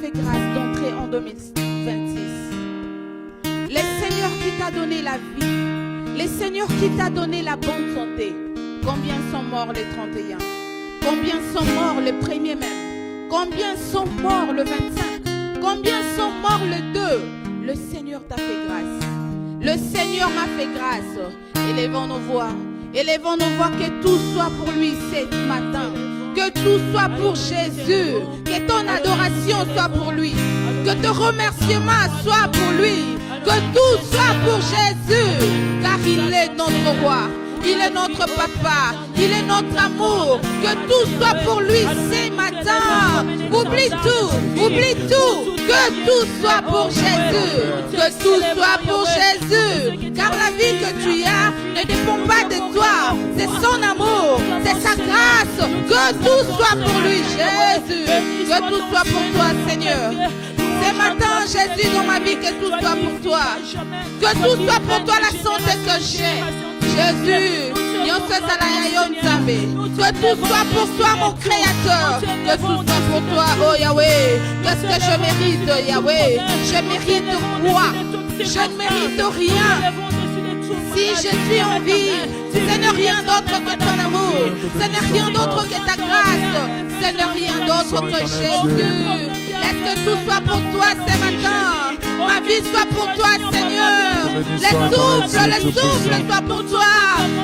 fait grâce d'entrer en 2026. Les seigneurs qui t'a donné la vie, les seigneurs qui t'a donné la bonne santé. Combien sont morts les 31? Combien sont morts les premiers même? Combien sont morts le 25? Combien sont morts le 2? Le Seigneur t'a fait grâce. Le Seigneur m'a fait grâce. Élevons nos voix. Élevons nos voix, que tout soit pour lui ce matin. Que tout soit pour Jésus. Que ton adoration soit pour lui. Que ton remerciement soit pour lui. Que tout soit pour Jésus. Car il est notre roi. Il est notre papa. Il est notre amour. Que tout soit pour lui ce matin. Oublie tout. Oublie tout. Que tout soit pour Jésus. Que tout soit pour Jésus. Car la vie que tu as ne dépend pas de toi. C'est son amour. C'est sa grâce. Que tout soit pour lui, Jésus. Que tout soit pour toi, Seigneur. Ce matin, Jésus, dans ma vie, que tout soit pour toi. Que tout soit pour toi la santé que j'ai. Jésus, que tout soit pour toi, mon Créateur. Que tout soit pour toi, oh Yahweh. Qu'est-ce que je mérite, Yahweh? Je mérite quoi? Je ne mérite rien. Si je suis en vie, ce n'est rien d'autre que ton amour. Ce n'est rien d'autre que ta grâce. Ce n'est rien d'autre que Jésus. Laisse que tout soit pour toi ce matin. Ma vie soit pour toi, Seigneur. Le souffle soit pour toi.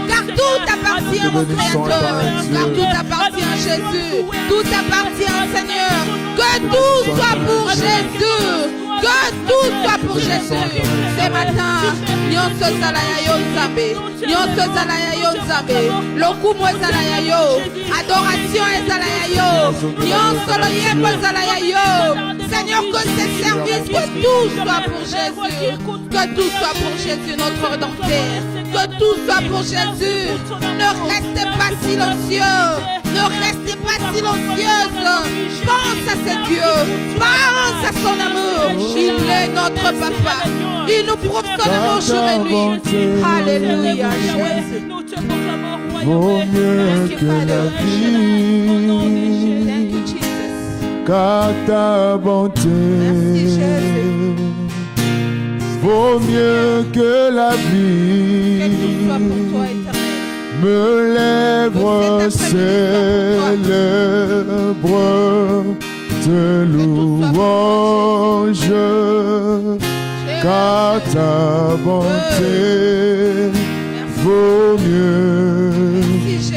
Car tout appartient à mon Créateur. Car tout appartient à Jésus. Tout appartient, Seigneur. Que tout soit pour Jésus. Que tout soit pour Jésus. Ce matin, nyonso zalaya yo nzambe. Nyonso zalaya yo nzambe. Lokumu ezalaya yo. Adoration ezalaya yo. Nyonso loyembo ezalaya yo. Seigneur, que ces services, que tout soit pour Jésus. Que tout soit pour Jésus, notre Rédempteur. Que tout soit pour Jésus. Ne restez pas silencieux. Ne restez pas silencieuse. Pense à ce Dieu. Pense à son amour. Il est notre papa. Il nous prouve son amour jour et nuit. Alléluia, Jésus. Vaut mieux que la vie, Thank you, Jesus. car ta bonté. Merci, Jésus. Vaut mieux que la Que tout soit vie. pour toi, éternel. Me lèvres célèbres de louange, car ta bonté vaut mieux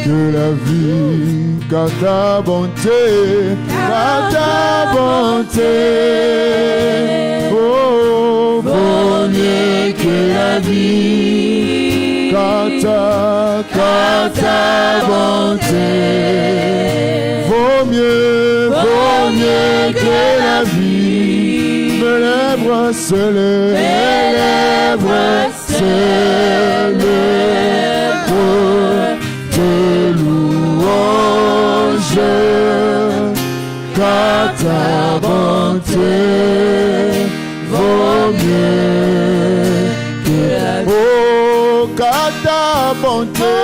que la vie, car ta bonté, oh, vaut mieux que la vie, car ta bonté vaut mieux que la vie. Mes lèvres de louange, car ta bonté vaut mieux que la vie. Oh, car ta bonté,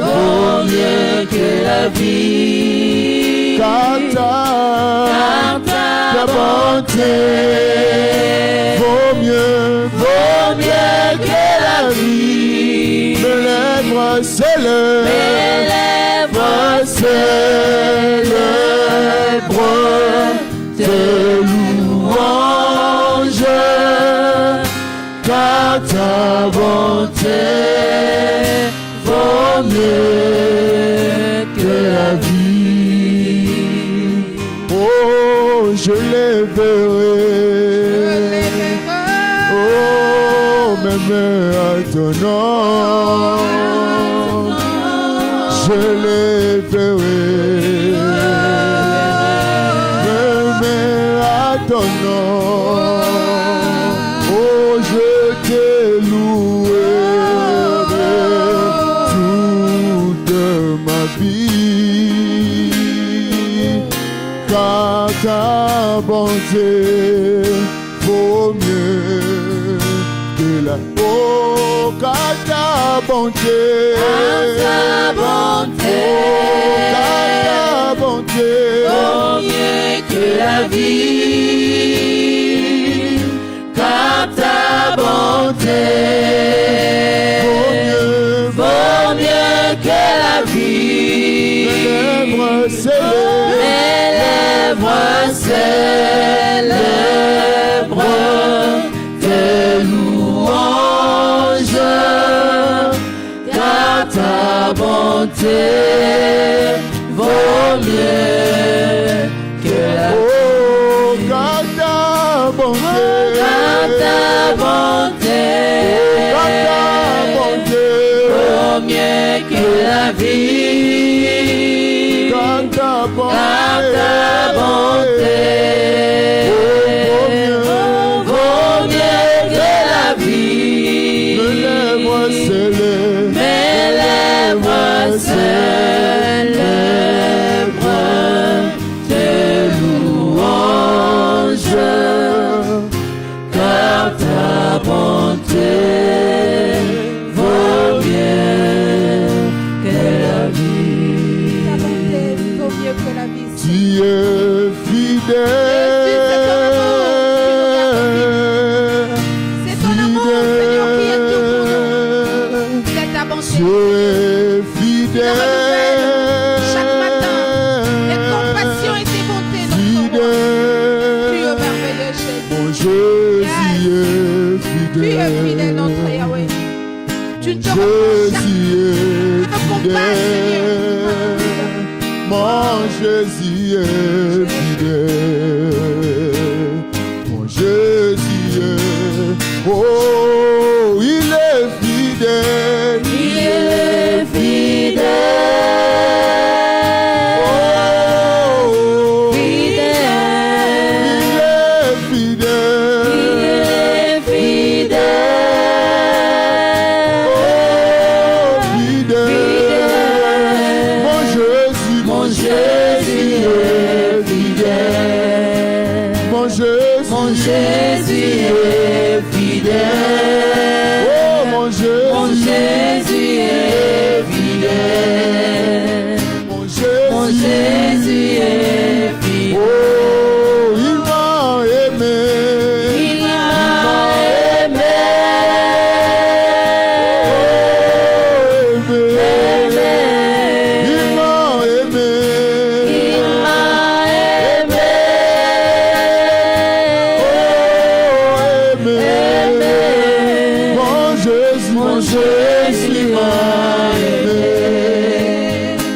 vaut mieux que la vie, car ta bonté vaut mieux que la vie. Mes lèvres célèbrent de louange, car ta bonté vaut mieux que la vie. Oh, je les verrai. Oh, même à ton nom, je les verrai. Même à ton nom, oh, je te louerai toute ma vie, car ta bonté vaut mieux que la car ta bonté, ta bonté, car ta bonté, vaut mieux que la vie, car ta bonté, vaut mieux que la vie. Mes lèvres célèbrent tes louanges, car ta bonté vaut mieux que la vie. Oh, car ta bonté, Car ta bonté, vaut mieux que la vie. car ta bonté, vaut mieux que la vie. Mes lèvres célèbrent tes louanges, car ta bonté vaut mieux que la vie. Ta bonté vaut mieux que la vie. tu es fidèle. C'est ton amour, Seigneur, qui est tout pour nous. C'est ta bonté. Tu es fidèle. Chaque matin, tes compassions et tes bontés nous sont plus au merveilleux Jésus. Mon Jésus est Tu fidèle. es fidèle, notre Yahweh. Tu ne te reprends Jésus est fidèle. Mon Jésus est fidèle. Mon Jésus est. Oh, il est fidèle. Il est fidèle. Oh, Fidèle. il est fidèle. Il est fidèle. Oh, fidèle. Mon Jésus, Mon Jésus est fidèle. mon Jésus, Mon Jésus est fidèle. oh mon Jésus, Mon Jésus est fidèle. mon Jésus, Mon Jésus est fidèle. oh il m'a aimé, Il m'a aimé. il m'a aimé, Il m'a aimé. aimé, mon Jésus, Mon Jésus m'a aimé.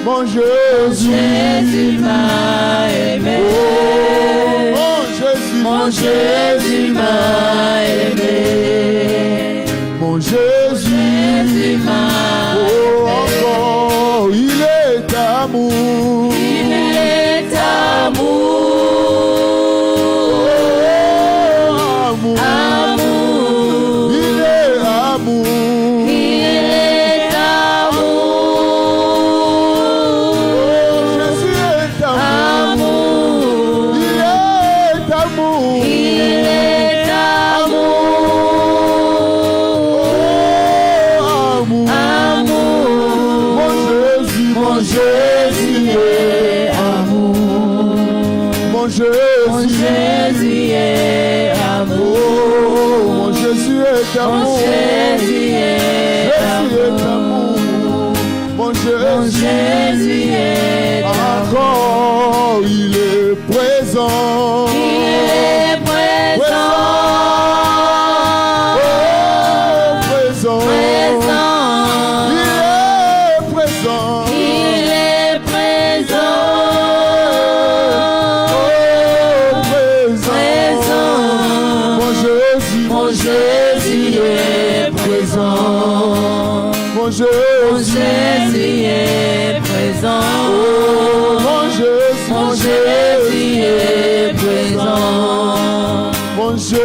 mon Jésus, Jésus m'a aimé. mon Jésus, Mon Jésus m'a aimé. mon Jésus, Jésus m'a oh encore, il est amour, Il est amour. amour, Amour. il est amour, Il est amour. Jésus est amour, Amour. il est amour, Il est amour. oh, amour, Amour. mon Jésus, Mon Jésus est amour. mon Mon Jésus, Jésus est amour. oh, mon Jésus est Mon amour, Jésus est Jésus est amour. amour, mon Mon Jésus, Jésus est amour. encore il est présent, Il est présent. oh, présent, Présent. il est présent, Il est présent. oh, présent, Présent. mon Jésus, Mon Jésus est présent. mon Mon Jésus, Jésus est présent. oh, mon Jésus, Mon Jésus est présent. mon Mon Jésus,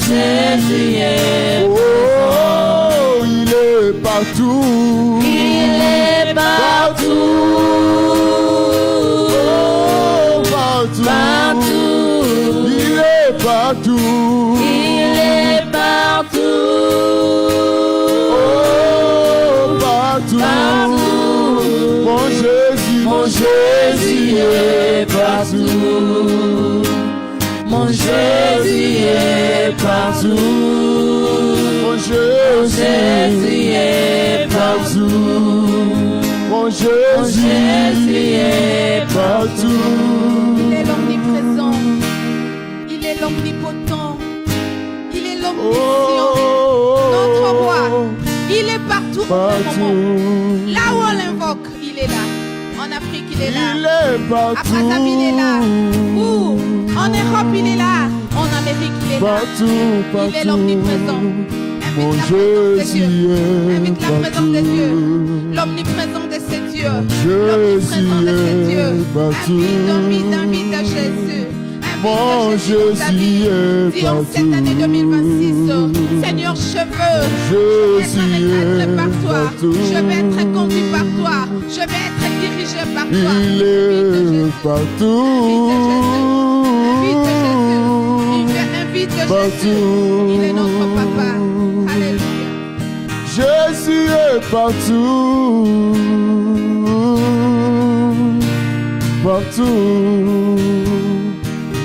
Jésus est oh, il est partout, Il est partout. oh, partout, Partout. il est partout, Il est partout. oh, Jésus est partout. Mon Jésus est partout. Mon Jésus est partout. Il est l'omniprésent. Il est l'omnipotent. Il est l'omniscient. Notre roi. Il est partout. Là où on l'invoque, il est là. En Afrique, il est là. Il est partout. À Brazzaville, il est là. Où? En Europe, il est là. En Amérique, il est là. Il est l'omniprésent. Mon Jésus invite la présence de Dieu. L'omniprésent de ces dieux. L'omniprésent de ces dieux. Invite Jésus. Mon Jésus est partout. Cette année 2026, Seigneur, je veux être par toi. Je vais être conduit par toi. Je vais être dirigé par toi. Il est partout. Invite Jésus. Il est notre papa. Alléluia. Jésus est partout. Partout.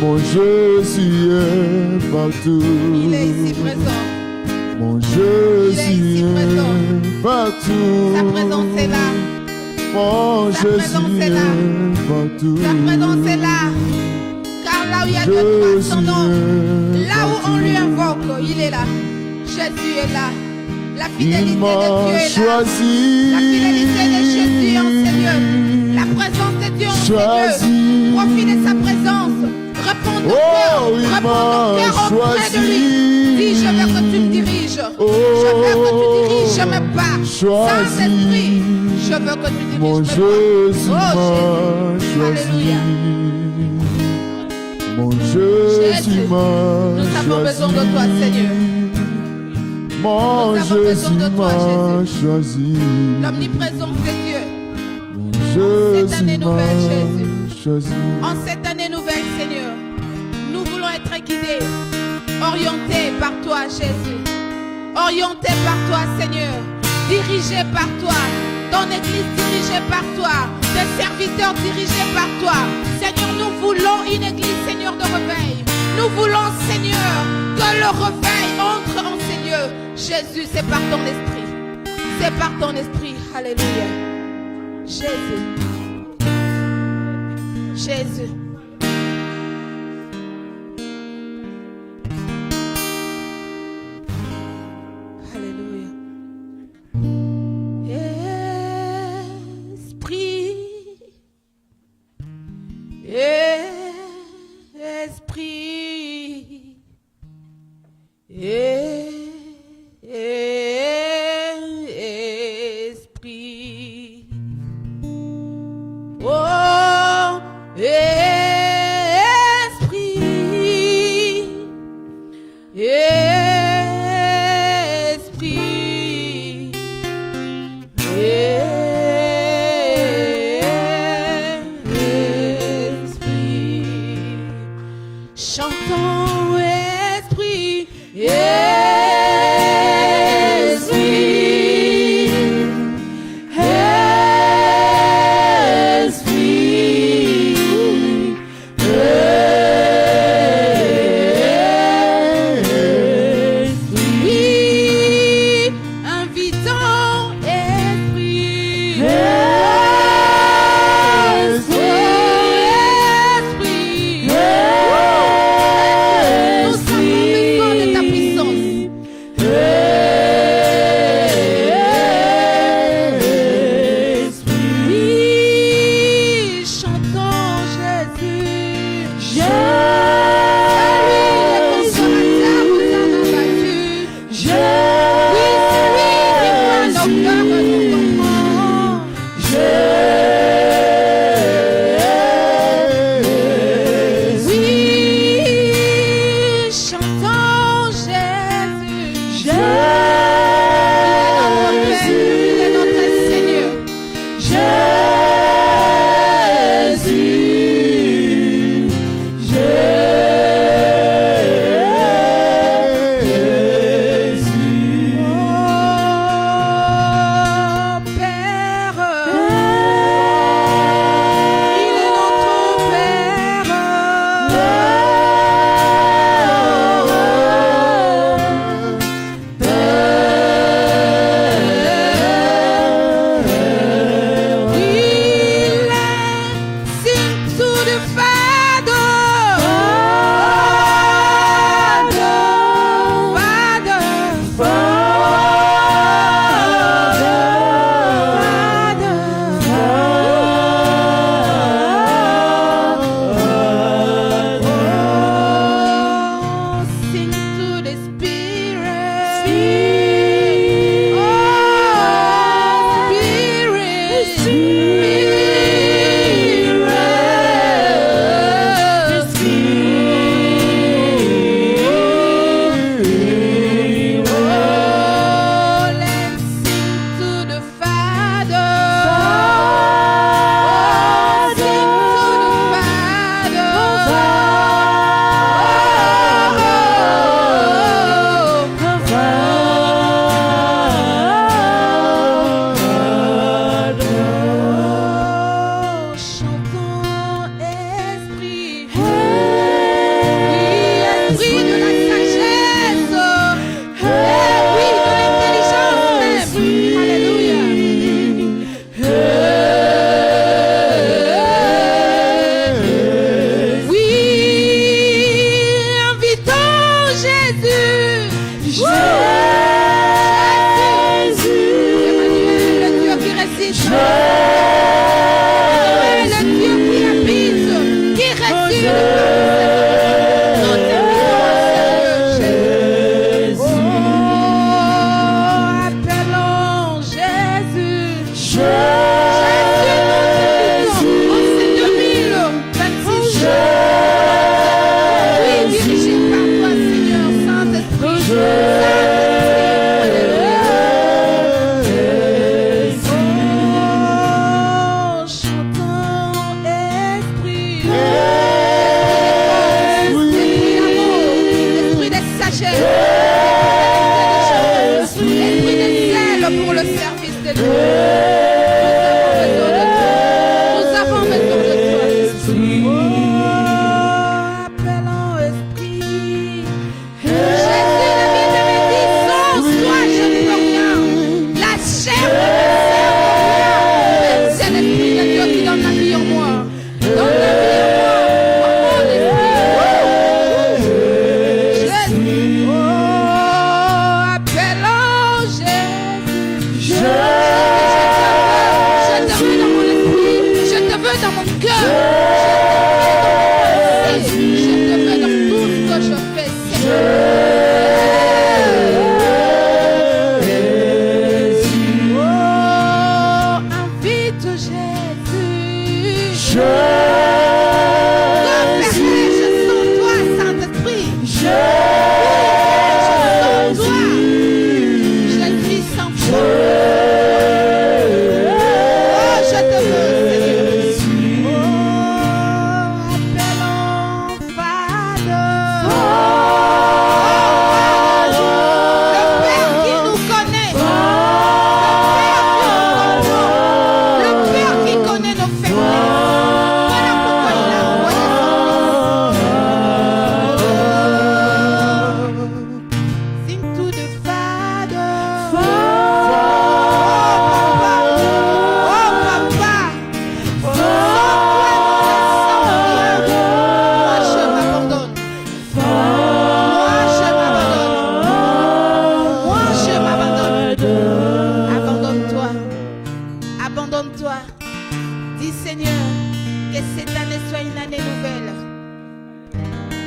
Mon Jésus est partout. Il est ici présent. Mon Jésus est partout. Sa présence est là. Mon Jésus est partout. Sa présence est là. Car là où il y a Dieu de son nom, là où on lui invoque, il est là. Jésus est là. La fidélité de Dieu est là. La fidélité de Jésus en Seigneur. La présence de Dieu en Seigneur. Profite de sa présence. Réponds ton cœur. Réponds ton cœur auprès de lui. Dis, je veux que tu me diriges. Je veux que tu diriges mes pas. Saint-Esprit, je veux que tu diriges mon mes Jésus pas. m'a choisi. Mon Jésus m'a choisi. Nous avons besoin de toi, Seigneur. Mon Jésus m'a choisi. L'omniprésence de Dieu. Jésus cette année nouvelle, Jésus. Choisi. En cette année nouvelle, Seigneur, nous voulons être guidés, orientés par toi, Jésus. Orientés par toi, Seigneur. Dirigés par toi. Ton église dirigée par toi. Tes serviteurs dirigés par toi. Seigneur, nous voulons une église, Seigneur, de réveil. Nous voulons, Seigneur, que le réveil entre en Seigneur. Jésus, c'est par ton esprit. C'est par ton esprit. Alléluia. Jésus. Jésus. Alléluia. Esprit. Esprit. Esprit. Oh, esprit, esprit, esprit, chantons esprit,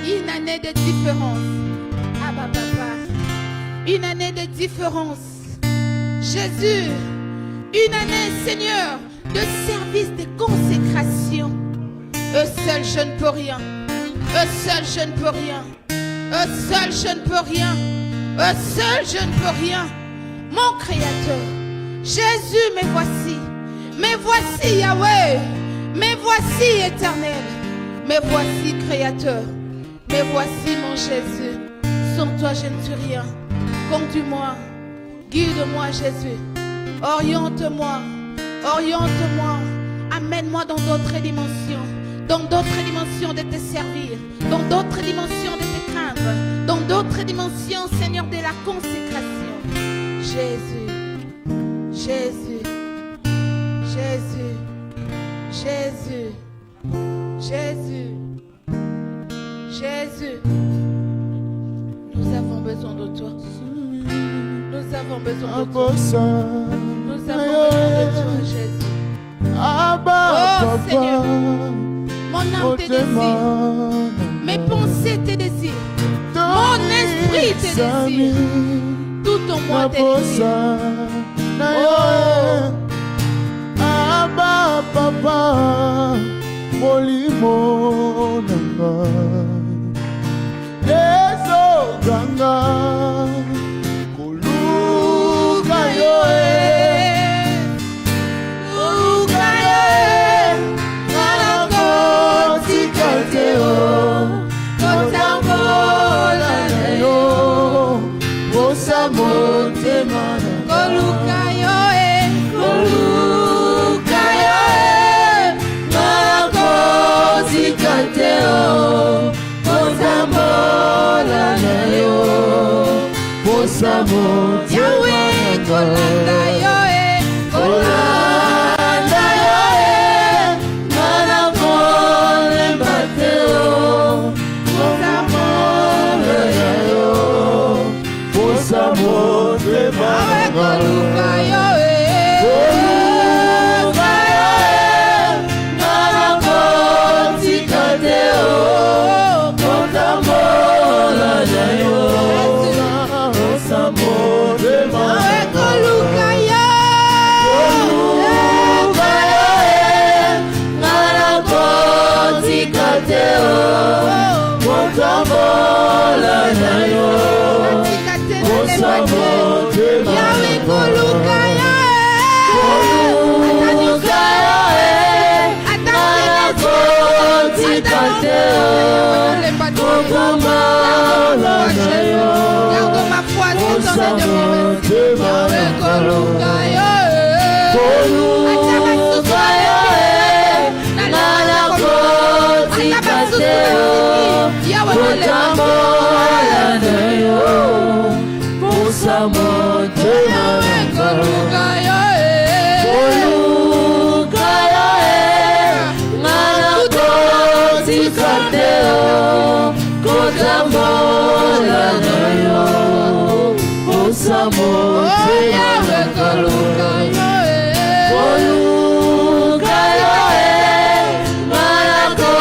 Une année de différence. Ah, papa. Une année de différence. Jésus, une année, Seigneur, de service, de consécration. Eux seuls, je ne peux rien. Eux seuls, je ne peux rien. Eux seuls, je ne peux rien. Eux seuls, je ne peux rien. Mon Créateur, Jésus, me voici. Me voici, Yahweh. Me voici, Éternel. Me voici, Créateur. Me voici, mon Jésus. Sans toi, je ne suis rien. Conduis-moi. Guide-moi, Jésus. Oriente-moi. Oriente-moi. Amène-moi dans d'autres dimensions. Dans d'autres dimensions de te servir. Dans d'autres dimensions de te craindre. Dans d'autres dimensions, Seigneur, de la consécration. Jésus. Jésus. Jésus. Jésus. Jésus. Jésus. Nous avons besoin de toi. Nous avons besoin de toi. Nous avons besoin de toi, Jésus. Oh Seigneur, mon âme te désire. Mes pensées te désirent. Mon esprit te désire. Tout en moi te désire. Oh. Abba papa, molimo nanga, ezo ganga, kuluka yoe, kuluka yoe, nalako tikateo, kotambola nayo, bosa motema Koluka yoe, koluka yoe, nalako tikateo, kotambola nayo, bosa motema Yahweh, kolanda yoe, kolanda yoe, nalako lembateo, kotambola nayo, bosa motema Yahweh, koluka yoe, koluka yoe, nalako tikateo, kotambola nayo, bosa motema Yahweh, koluka yoe, koluka yoe, nalako tikateo, kotambola nayo, bosa motema Yahweh, koluka yoe, koluka yoe, nalako tikateo, kotambola nayo, garde ma foi, bosa c'est ton motema Yahweh, koluka yoe, koluka yoe, nalako tikateo, kotambola nayo, bosa motema koluka yoe, koluka yoe, nalako tikateo, kotambola nayo, bosa Yahweh, motema koluka yoe, koluka yoe, nalako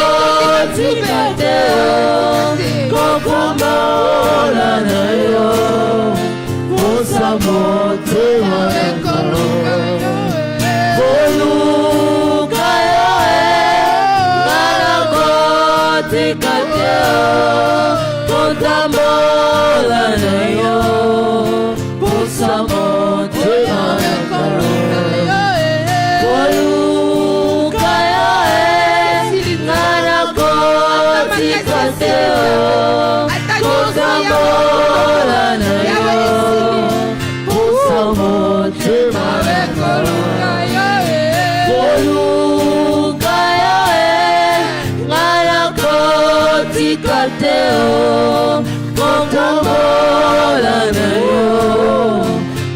tikateo, kotambola nayo, bosa motema koluka yoe, koluka yoe, nalako tikateo, kotambola nayo, bosa motema koluka yoe, nalako tikateo, kotambola nayo, bosa motema koluka yoe, koluka yoe, nalako tikateo, kotambola nayo,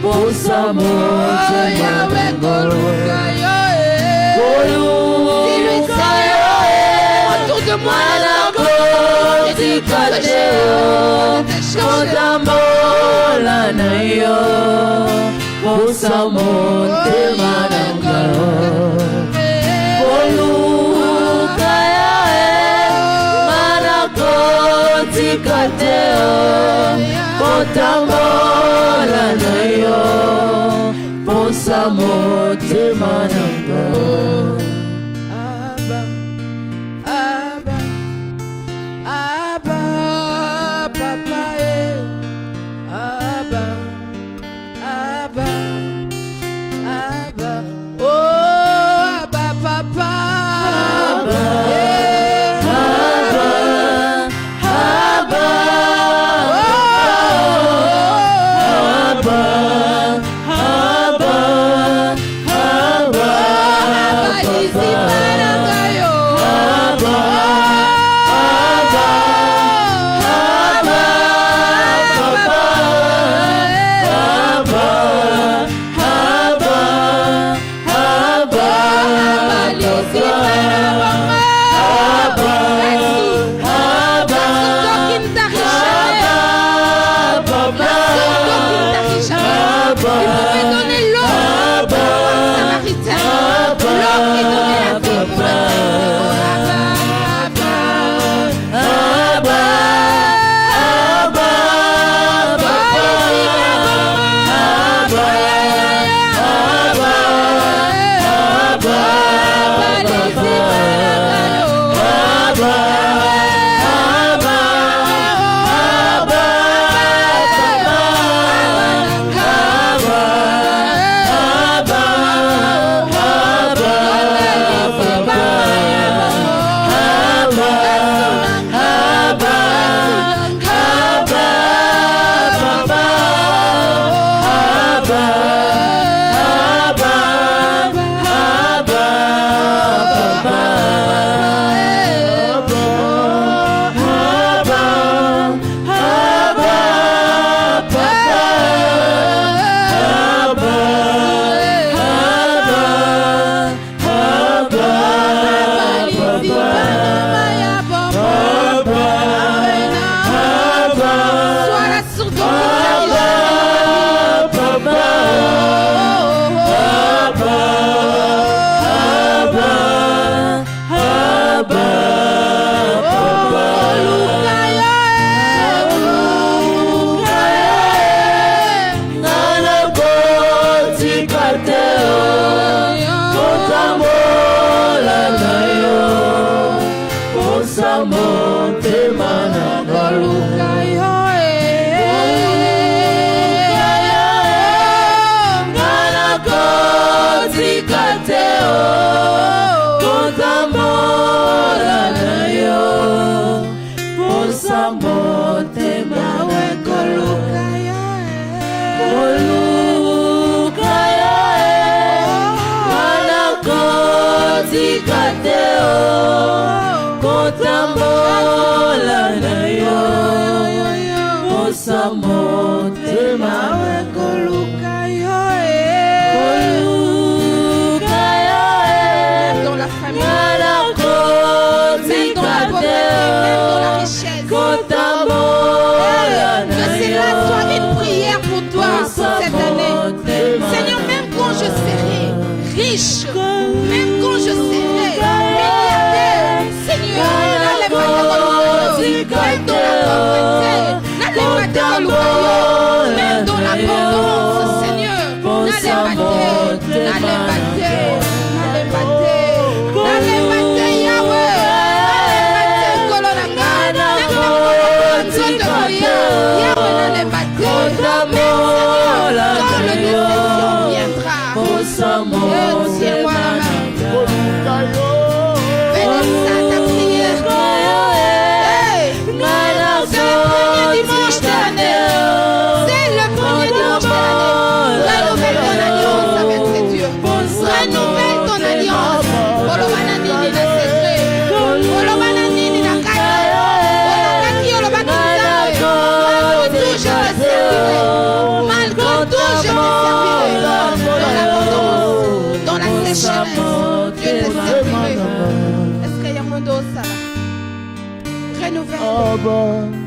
bosa motema Yahweh, koluka yoe, koluka yoe, autour de moi, nalako tikateo, kotambola nayo, bosa motema koluka yoe, nalako kotambola na yo posa motema nanga. Abba, Abba, Abba, Papa, Abba, Abba, Abba, oh Abba, Papa, Abba,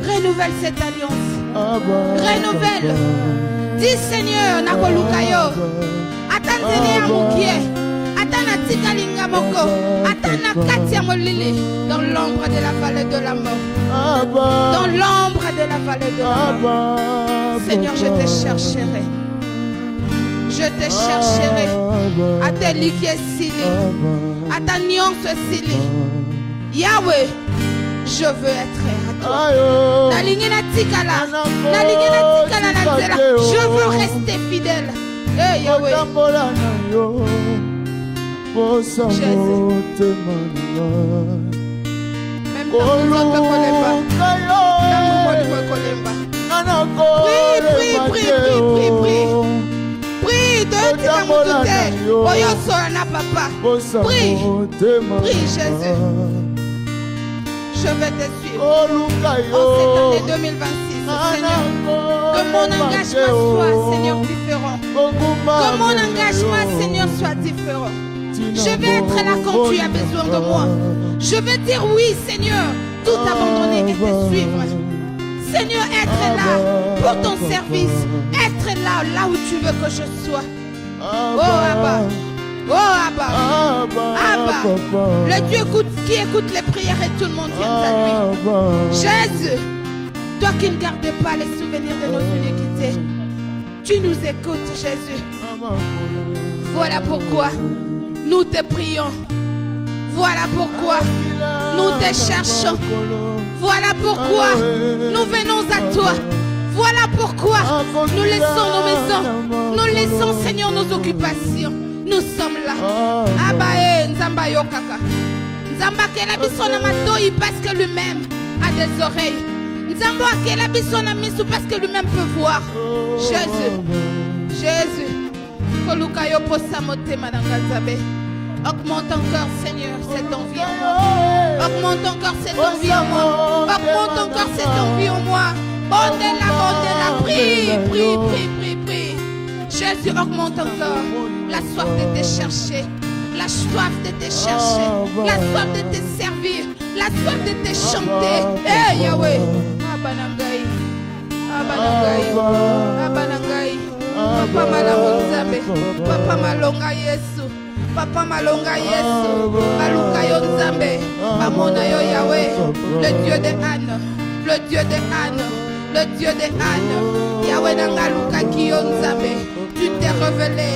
Renouvelle cette alliance. Renouvelle. Dis Seigneur, nakolukayo. Atandene amukie. Atana tikalinga moko. Atana katia molili. Dans l'ombre de la vallée de la mort. Dans l'ombre vallée de la mort. Seigneur, je te chercherai. Je te chercherai à tes ligues scellées, à ta nuance scellée. Yahweh, je veux être à toi. Je veux rester fidèle. Hey, Yahweh. Jésus. Même dans nos autres prie. Prie, Jésus. Je vais te suivre. En cette année 2026, Seigneur, que mon engagement soit, Seigneur, différent. Que mon engagement, Seigneur, soit différent. Je vais être là quand tu as besoin de moi. Je vais dire oui, Seigneur, tout abandonner et te suivre. Seigneur, être là pour ton service. Être là où tu veux que je sois. Oh Abba. Oh Abba. Abba. Le Dieu qui écoute les prières et tout le monde vient à lui. Jésus, toi qui ne gardes pas les souvenirs de nos iniquités, tu nous écoutes, Jésus. Voilà pourquoi nous te prions. Voilà pourquoi nous te cherchons. Voilà pourquoi nous venons à toi. Voilà pourquoi nous laissons nos maisons. Nous laissons, Seigneur, nos occupations. Nous sommes là. Abae, Nzamba Yokaka. Nzamba Kela Bisona Matoi parce que lui-même a des oreilles. Nzamba Kela Bisona Misu parce que lui-même peut voir. Jésus. Jésus. Kolukayo Posamote Madangazabe. Augmente encore, Seigneur, cette envie en moi. Augmente encore cette envie en moi. Augmente encore cette envie en moi. Bondez-la. Prie. Jésus, augmente encore la soif de te chercher. La soif de te chercher. La soif de te servir. La soif de te chanter. Hey, Yahweh. Abanangai. Papa Malamonzabe. Papa Malonga Yesu. Papa Malonga Yesu, Maluka yo Nzambe, Mamona yo Yahweh, le Dieu de Anne, le Dieu de Anne, le Dieu de Anne, Yahweh Nangaluka ki yo Nzambe, tu t'es révélé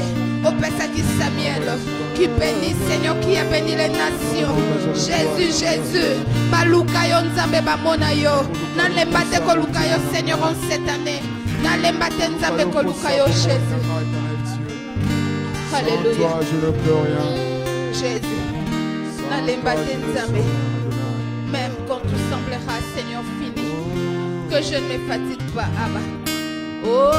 au Pesaki Samuel, qui bénit Seigneur, qui a béni les nations. Jésus, Maluka yo Nzambe, Mamona yo, Nalembate Koluka yo Seigneur en cette année, Nalembate Nzambe Koluka yo Jésus. Alléluia. Jésus. Même quand tout semblera, Seigneur, fini, que je ne me fatigue pas, Abba. Oh,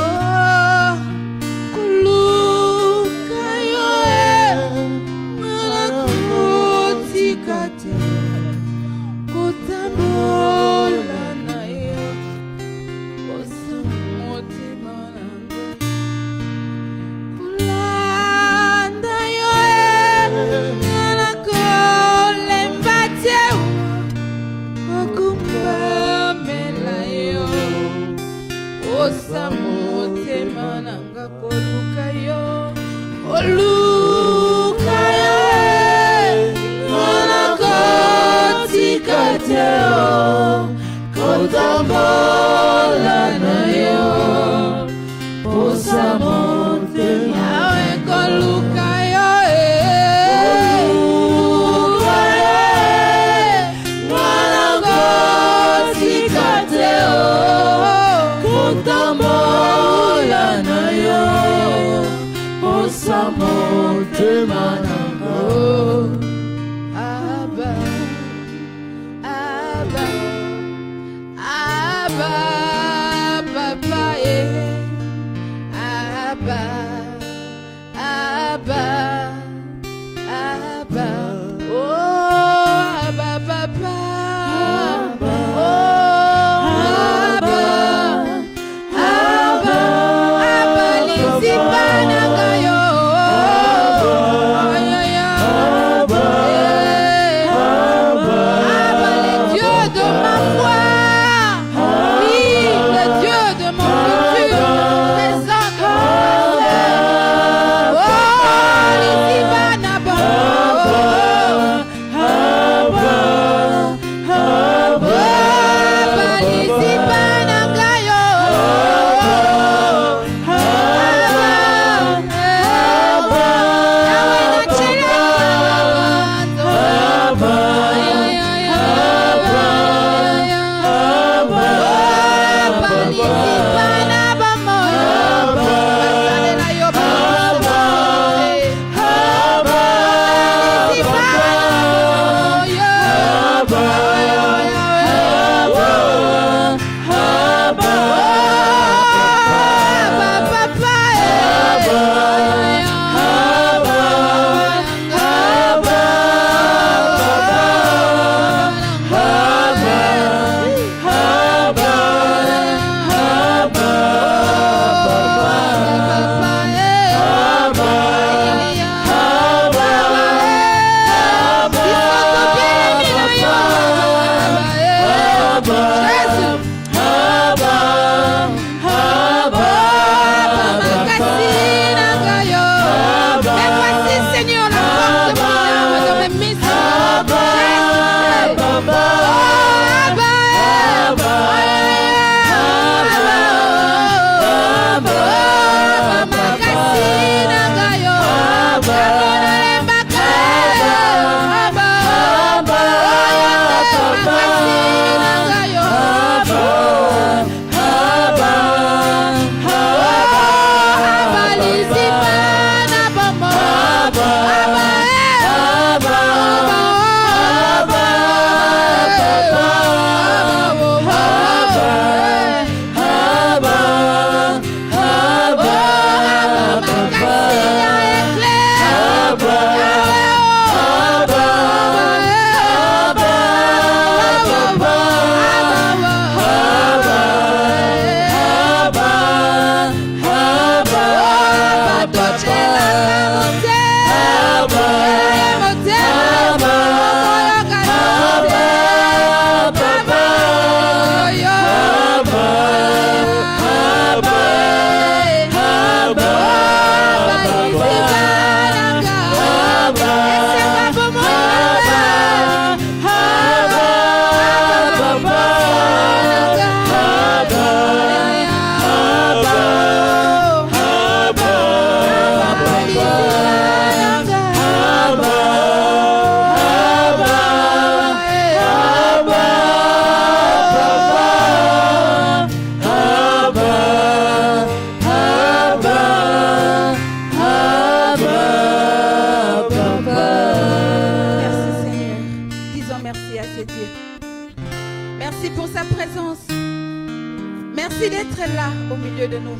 Merci d'être là au milieu de nous.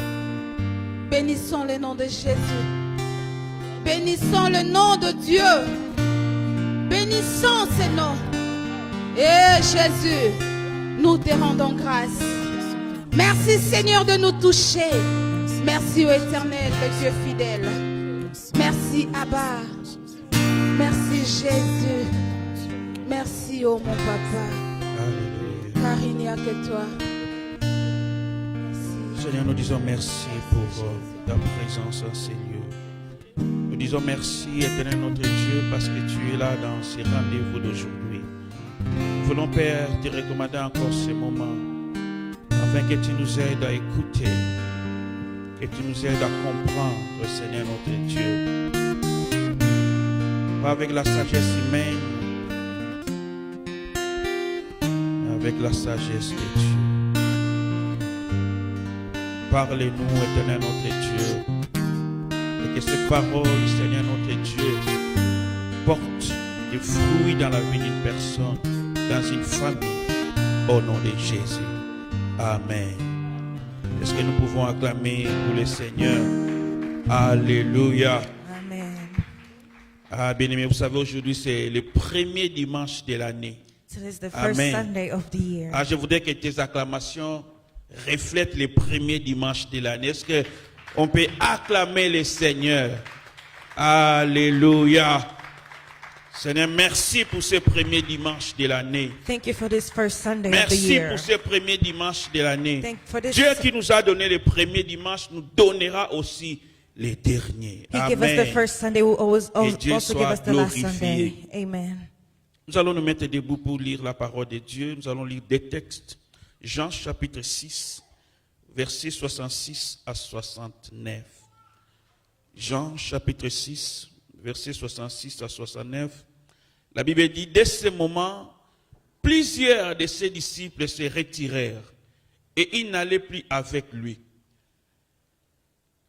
Bénissons le nom de Jésus. Bénissons le nom de Dieu. Bénissons ce nom. Et Jésus, nous te rendons grâce. Merci Seigneur de nous toucher. Merci ô Éternel, le Dieu fidèle. Merci Abba. Merci Jésus. Merci ô mon papa. Car il n'y a que toi. Merci. Seigneur, nous disons merci pour ta présence en ces lieux. Nous disons merci, Éternel notre Dieu, parce que tu es là dans ces rendez-vous d'aujourd'hui. Nous voulons, Père, te recommander encore ces moments, afin que tu nous aides à écouter, que tu nous aides à comprendre, Seigneur notre Dieu. Pas avec la sagesse humaine, mais avec la sagesse de Dieu. Parlez-nous, Éternel notre Dieu, et que ces paroles, Seigneur notre Dieu, portent des fruits dans la vie d'une personne, dans une famille, au nom de Jésus. Amen. Est-ce que nous pouvons acclamer pour le Seigneur? Alléluia. Amen. Ah, bien-aimé, vous savez, aujourd'hui, c'est le premier dimanche de l'année. Today is the first Amen. Sunday of the year. Ah, je voudrais que tes acclamations reflètent les premiers dimanches de l'année. Est-ce qu'on peut acclamer le Seigneur? Alléluia. Seigneur, merci pour ce premier dimanche de l'année. Thank you for this first Sunday of the Merci year. pour ce premier dimanche de l'année. Thank for this. Dieu qui nous a donné le premier dimanche nous donnera aussi les derniers. He gave us the Amen. first Sunday, who Que Dieu also give soit us the last glorifié. Sunday. Amen. Nous allons nous mettre debout pour lire la parole de Dieu. Nous allons lire des textes. Jean chapitre 6, versets 66 à 69. Jean chapitre 6, versets 66 à 69. La Bible dit, dès ce moment, plusieurs de ses disciples se retirèrent et ils n'allaient plus avec lui.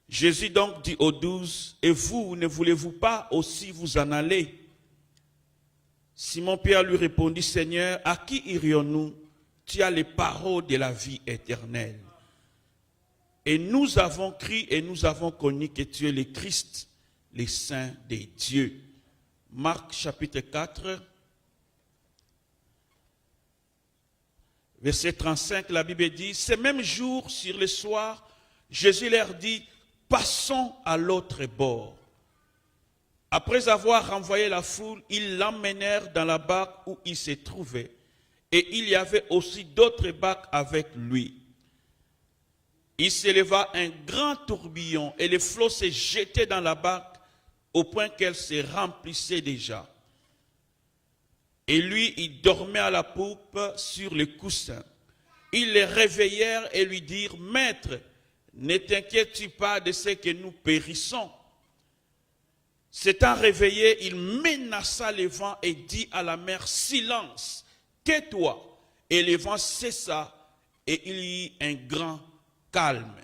Jésus donc dit aux 12, et vous, ne voulez-vous pas aussi vous en aller? Simon-Pierre lui répondit, Seigneur, à qui irions-nous? Tu as les paroles de la vie éternelle. Et nous avons cru et nous avons connu que tu es le Christ, le Saint de Dieu. Marc chapitre 4, verset 35, la Bible dit, ce même jour, sur le soir, Jésus leur dit, passons à l'autre bord. Après avoir renvoyé la foule, ils l'emmenèrent dans la barque où il se trouvait. Et il y avait aussi d'autres barques avec lui. Il s'éleva un grand tourbillon et les flots se jetaient dans la barque au point qu'elle se remplissait déjà. Et lui, il dormait à la poupe sur le coussin. Ils le réveillèrent et lui dirent, Maître, ne t'inquiètes-tu pas de ce que nous périssons? S'étant réveillé, il menaça le vent et dit à la mer, silence, tais-toi. Et le vent cessa et il y eut un grand calme.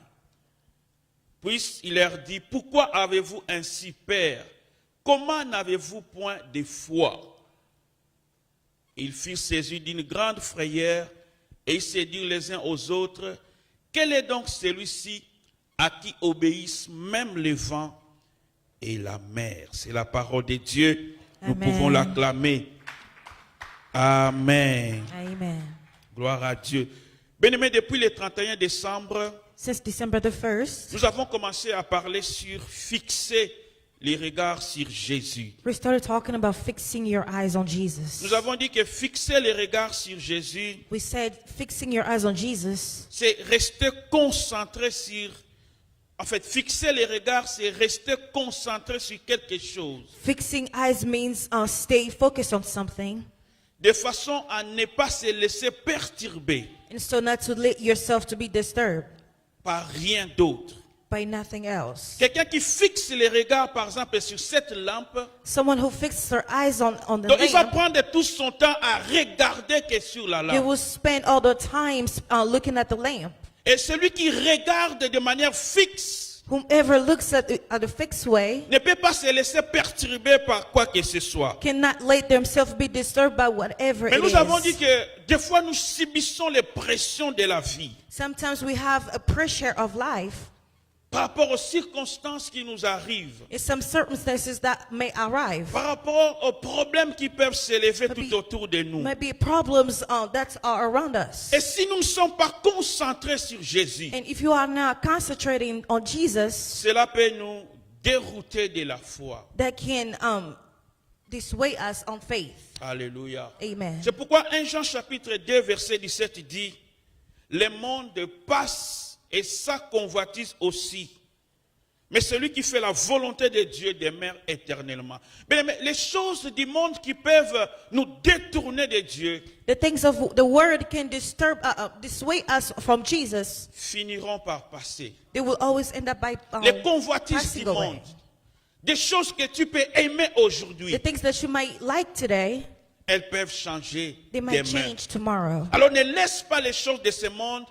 Puis il leur dit, pourquoi avez-vous ainsi peur? Comment n'avez-vous point de foi? Ils furent saisis d'une grande frayeur et ils se dirent les uns aux autres, quel est donc celui-ci à qui obéissent même le vent et la mer? C'est la parole de Dieu. Nous Amen. pouvons l'acclamer. Amen. Amen. Gloire à Dieu. Bien-aimés, depuis le 31 décembre, Since December the 1st, nous avons commencé à parler sur fixer les regards sur Jésus. we started talking about fixing your eyes on Jesus. Nous avons dit que fixer les regards sur Jésus, We said fixing your eyes on Jesus, c'est rester concentré sur... En fait, fixer les regards, c'est rester concentré sur quelque chose, fixing eyes means stay focused on something, de façon à ne pas se laisser perturber and so not to let yourself to be disturbed par rien d'autre. by nothing else. Quelqu'un qui fixe les regards, par exemple, sur cette lampe, Someone who fixes their eyes on the donc il va lamp, prendre tout son temps à regarder que sur la you lampe. will spend all the time looking at the lamp. Et celui qui regarde de manière fixe Whomever looks at the fixed way ne peut pas se laisser perturber par quoi que ce soit. cannot let themselves be disturbed by whatever Mais it nous avons dit is. que des fois nous subissons les pressions de la vie Sometimes we have a pressure of life. par rapport aux circonstances qui nous arrivent, It's some circumstances that may arrive. par rapport aux problèmes qui peuvent s'élever tout autour de nous. Maybe problems that are around us. Et si nous ne sommes pas concentrés sur Jésus, And if you are not concentrating on Jesus, cela peut nous dérouter de la foi. that can dissuade us on faith. Alléluia. Amen. C'est pourquoi 1 Jean chapitre 2 verset 17 dit, le monde passe et sa convoitise aussi. Mais celui qui fait la volonté de Dieu demeure éternellement. Mais les choses du monde qui peuvent nous détourner de Dieu The things of the world can dissuade us from Jesus. finiront par passer. They will always end up by Les convoitises passing du away. monde, des choses que tu peux aimer aujourd'hui, The things that you might like today, elles peuvent changer they might demain. change tomorrow. Alors ne laisse pas les choses de ce monde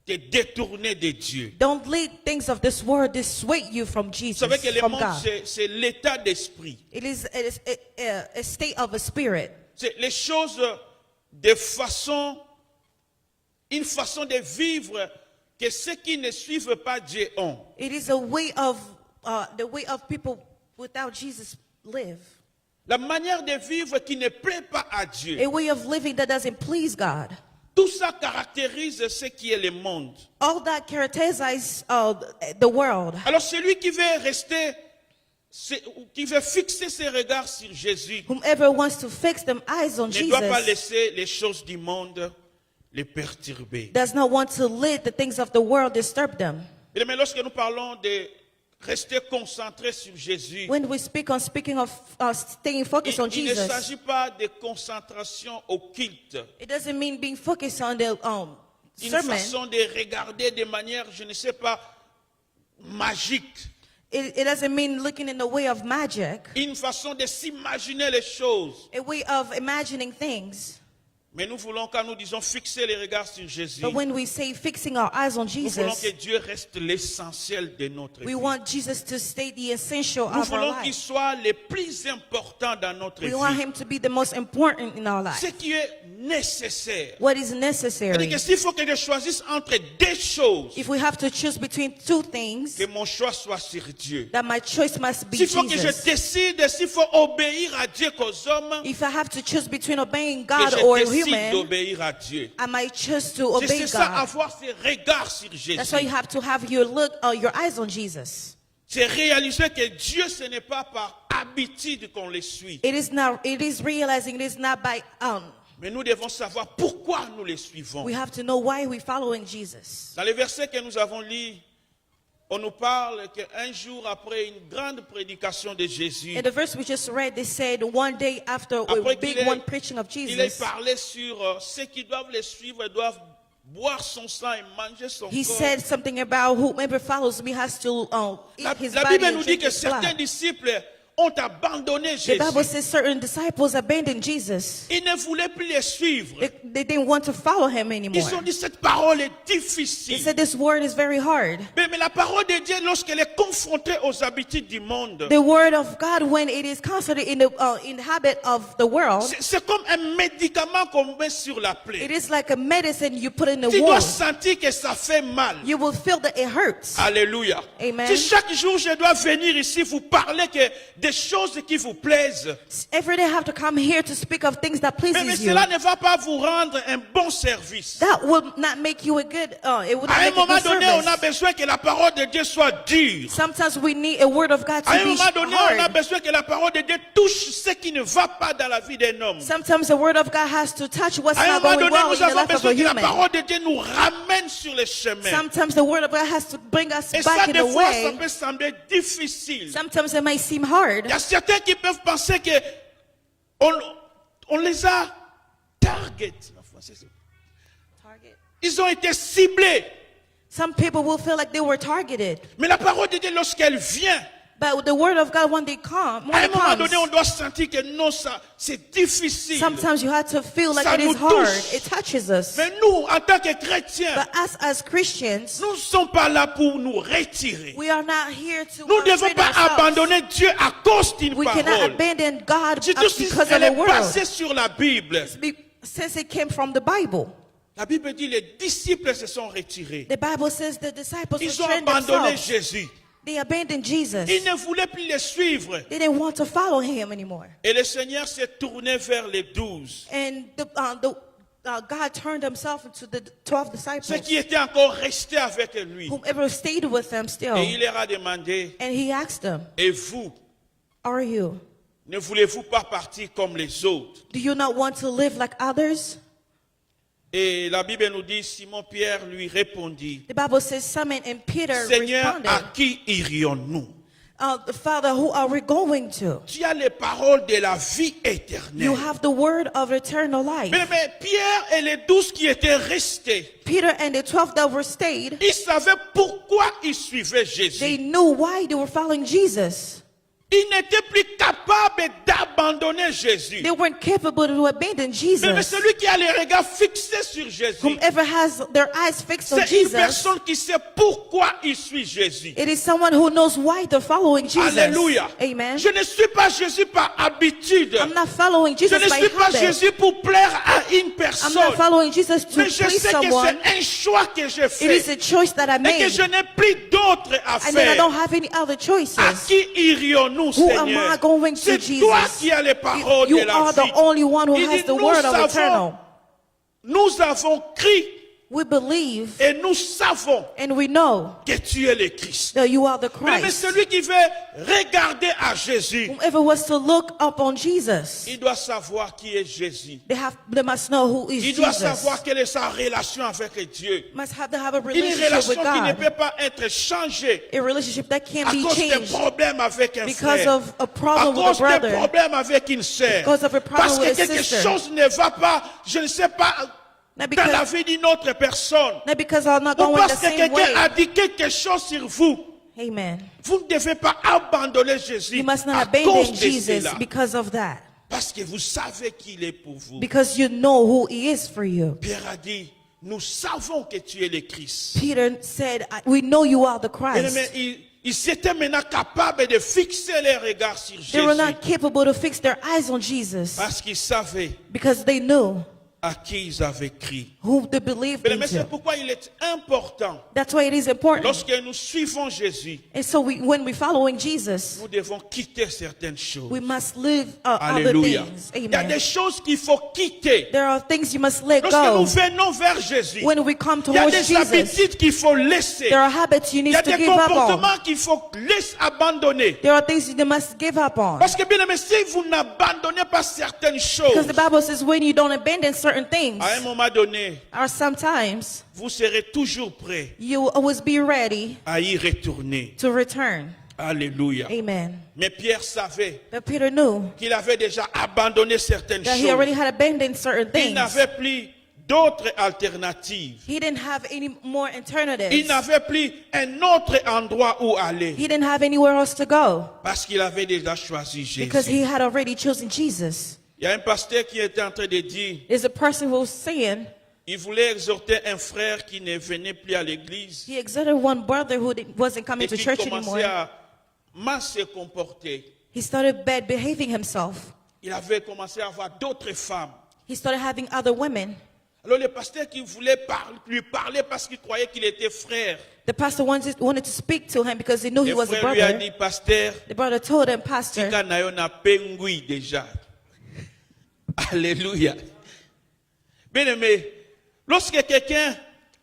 te détourner de Dieu. Don't let things of this world dissuade you from Vous Jesus, savez que le from monde, God. c'est l'état d'esprit. It is a state of a spirit. C'est les choses de façon, une façon de vivre que ceux qui ne suivent pas Dieu ont. It is a way of the way of people without Jesus live. La manière de vivre qui ne plaît pas à Dieu. A way of living that doesn't please God. Tout ça caractérise ce qui est le monde. All that characterizes the world. Alors celui qui veut rester, qui veut fixer ses regards sur Jésus, Whomever wants to fix them eyes on ne doit pas Jesus laisser les choses du monde les perturber. does not want to let the things of the world disturb them. Mais lorsque nous parlons de rester concentré sur Jésus, When we speak on speaking of staying focused on il ne Jesus, s'agit pas de concentration occulte. it doesn't mean being focused on the Une sermon. façon de regarder de manière, je ne sais pas, magique. It doesn't mean looking in the way of magic, Une façon de s'imaginer les choses. a way of imagining things. Mais nous voulons, quand nous disons fixer les regards sur Jésus, But when we say fixing our eyes on nous voulons que Jesus, Dieu reste l'essentiel de notre we vie. want Jesus to stay the essential Nous of our voulons qu'il life. soit le plus important dans notre We want vie. him to be the most important in our Ce life. qui est nécessaire. What is C'est-à-dire necessary. que s'il faut que je choisisse entre deux choses, If we have to choose between two things, que mon choix soit sur Dieu. that my choice must be S'il faut que je Jesus. décide, s'il faut obéir à Dieu qu'aux hommes, If I have to choose between obeying que God je or décide human, d'obéir à Dieu. I might choose to obey C'est ça, God. avoir ses regards sur That's why you Jésus. have to have your eyes on Jesus. C'est réaliser que Dieu, ce n'est pas par habitude qu'on le suit. It is realizing it is not by Mais nous devons savoir pourquoi nous le suivons. we have to know why we're following Jesus. Dans les versets que nous avons lus, on nous parle qu'un jour après une grande prédication de Jésus, In the verse we just read, they said one day after a après big one preaching of il ait Jesus, parlé sur ceux qui doivent le suivre, doivent boire son sang et manger son he corps. said something about whoever follows me has to eat La his Bible body nous and dit drink que his blood. certains disciples ont abandonné The Bible Jésus. says certain disciples abandoned Jesus. Ils ne voulaient plus le suivre. They didn't want to follow him Ils anymore. ont dit cette parole est They difficile. said this word is very hard. Mais la parole de Dieu, lorsqu'elle est confrontée aux habitudes du monde, The word of God, when it is constantly in the habit of the world, c'est comme un médicament qu'on met sur la it plaie. is like a medicine you put in the Tu dois wound. sentir que ça fait mal. You will feel that it hurts. Alléluia. Amen. Si chaque jour je dois venir ici vous parler que des choses qui vous plaisent, Every day I have to come here to speak of things that mais pleases you. cela ne va pas vous rendre un bon service. That will not make you a good. It will not À un make a moment good donné, on a service. besoin que la parole de Dieu soit dure. Sometimes we need a word of God À un to be moment donné, on a hard. besoin que la parole de Dieu touche ce qui ne va pas dans la vie d'un homme. Sometimes the word of God has to touch what's À un not moment going donné, well nous in the avons life of besoin a que la human. parole de Dieu nous ramène sur les chemins. Sometimes the word of God has to bring us Et ça, back in des a fois, ça way. peut sembler difficile. Sometimes it may seem hard. Il y a certains qui peuvent penser que on les a target. En français, c'est- Ils ont été ciblés. Some people will feel like they were targeted. Mais la parole de Dieu, lorsqu'elle vient, But the word of God, when they come, À when un it moment comes, donné, on doit sentir que non, ça, c'est difficile. sometimes you have to feel like Ça it is nous hard. touche. It touches us. Mais nous, en tant que chrétiens, But us as Christians, nous ne sommes pas là pour nous retirer. we are not here to Nous ne devons rid pas ourselves. abandonner Dieu à cause d'une We cannot parole. abandon God Surtout si because of elle the est word. basée sur la Bible. Since it came from the Bible. La Bible dit les disciples se sont retirés. The Bible says the disciples Ils ont betrayed abandonné themselves. Jésus. They abandoned Jesus. Ils ne voulaient plus les suivre. They didn't want to follow him anymore. Et le Seigneur s'est tourné vers les 12. And God turned himself into the 12 disciples. Ceux qui étaient encore restés avec lui. Whomever stayed with them still. Et il leur a demandé, And he asked them, et vous, are you? ne voulez-vous pas partir comme les autres? Do you not want to live like others? Et la Bible nous dit, Simon-Pierre lui répondit, The Bible says Simon and Peter Seigneur, responded, à qui irions-nous? Father, who are we going to? Tu as les paroles de la vie You éternelle. have the word of eternal life. Mais Pierre et les 12 qui étaient restés, Peter and the 12 that were stayed, ils savaient pourquoi ils suivaient Jésus. they knew why they were following Jesus. Ils n'étaient plus capables d'abandonner Jésus. They weren't capable to abandon Mais Jesus. celui qui a les regards fixés sur Jésus, Whomever has their eyes fixed on c'est une Jesus, personne qui sait pourquoi il suit Jésus. it is someone who knows why they're following Jesus. Alléluia. Amen. Je ne suis pas Jésus par habitude. I'm not following Je Jesus ne by suis pas habit. Jésus pour plaire à une I'm personne. not following Jesus to Mais je please sais que someone. c'est un choix que j'ai It is fait. a choice that I Et que made. je n'ai plus d'autre à And then I don't faire. have any other À choices. qui irions-nous, Who am Seigneur? I going to, C'est Jesus? toi qui as les paroles You de la are the vie. only one who Il has dit, the word of eternal. nous avons crié We believe et nous savons and we know que tu es le Christ. that you are the Mais Christ. celui qui veut regarder à Jésus, Whoever was to look up on Jesus, il doit savoir qui est Jésus. they must know who is Il doit Jesus. savoir quelle est sa relation avec Dieu. Must have to have a Une relationship relation with qui ne God. peut pas être changée A relationship that à can't be cause des changed problèmes avec un because frère, of a à problem with a cause des brother, problèmes avec une sœur, because of a problem parce que with a quelque sister. chose ne va pas, je ne sais pas, not dans la because, vie d'une autre personne, not because I'm not ou going the parce que same quelqu'un way. a dit quelque chose sur vous. Amen. Vous ne devez pas abandonner Jésus You must not à abandon cause de Jesus cela, because of that. parce que vous savez qu'il est pour vous. Because you know who he is for you. Pierre a dit, nous savons que tu es le Christ. Peter said, we know you are the Et mais Christ. ils étaient maintenant capables de fixer les regards sur They were Jésus, not capable to fix their eyes on Jesus parce qu'ils savaient because they knew à qui ils avaient crié. who they believed Mais c'est into. pourquoi il est important, That's why it is important. lorsque nous suivons Jésus, And so when we're following Jesus, nous devons quitter certaines choses. we must live other Alléluia. things. Il y a des Amen. choses qu'il faut quitter. There are things you must let Lorsque nous go. venons vers Jésus, When we come il y a towards des Jesus, habitudes qu'il faut laisser. there are habits you Il y need a to des give up on. comportements qu'il faut laisser abandonner. There are things you must give up on. Parce que bien aimé, si vous n'abandonnez pas certaines choses, Because the Bible says when you don't abandon certain things, à un moment donné, or sometimes vous serez toujours prêt you will always be ready à y retourner. to return. Alléluia. Amen. Mais Pierre savait But Peter knew qu'il avait déjà abandonné certaines that he already choses. had abandoned certain Il things. n'avait plus d'autres alternatives. He didn't have any more Il alternatives. n'avait plus un autre endroit où aller. He didn't have anywhere else to go Parce qu'il avait déjà choisi because Jésus. he had already chosen Jesus. Il y a un pasteur qui était en train de dire, There's a person who was saying, il voulait exhorter un frère qui ne venait plus à l'église he exhorted one brother who wasn't coming et to qui church anymore. commençait à mal se comporter. He started bad behaving himself. Il avait commencé à avoir d'autres femmes. He started having other women. Alors le pasteur qui voulait lui parler parce qu'il croyait qu'il était frère. The pastor wanted to speak to him because he knew he Le was a frère lui a brother. dit, pasteur, The brother told him, Pastor, tika na yo na pengui déjà. Alléluia. Bien aimé, lorsque quelqu'un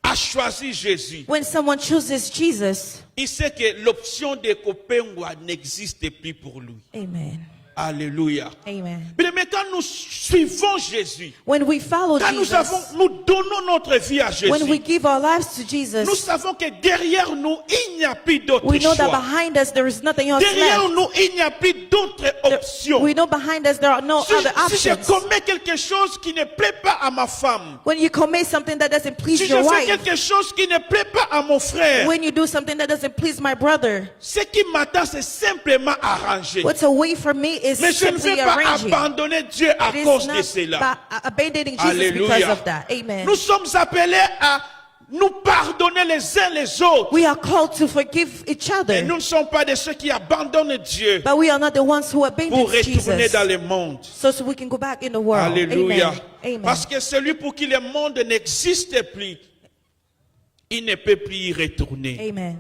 a choisi Jésus, when someone chooses Jesus, il sait que l'option de kopengwa n'existe plus pour lui. amen. Alléluia. Amen. Mais quand nous suivons Jésus, When we follow quand Jesus, nous donnons notre vie à Jésus, when we give our lives to nous Jesus, savons que derrière nous, il n'y a plus d'autre we know that choix. behind us there is nothing else Derrière left. nous, il n'y a plus d'autres options. We know behind us there are no other Si je options. commets quelque chose qui ne plaît pas à ma femme, When you commit something that doesn't please si je your fais wife, quelque chose qui ne plaît pas à mon frère, when you do something that doesn't please my brother, ce qui m'attend, c'est simplement arranger. what's away from me is Mais je ne simply vais pas arranging. abandonner Dieu à It cause is de not cela. by abandoning Jesus because Alléluia. of that. Amen. Nous sommes appelés à nous pardonner les uns les autres. We are called to forgive each Et other, nous ne sommes pas de ceux qui abandonnent Dieu but we are not the ones who abandon pour retourner Jesus dans le monde. so we can go back in the world. Alléluia. Amen. Amen. Parce que celui pour qui le monde n'existe plus, il ne peut plus y retourner. Amen.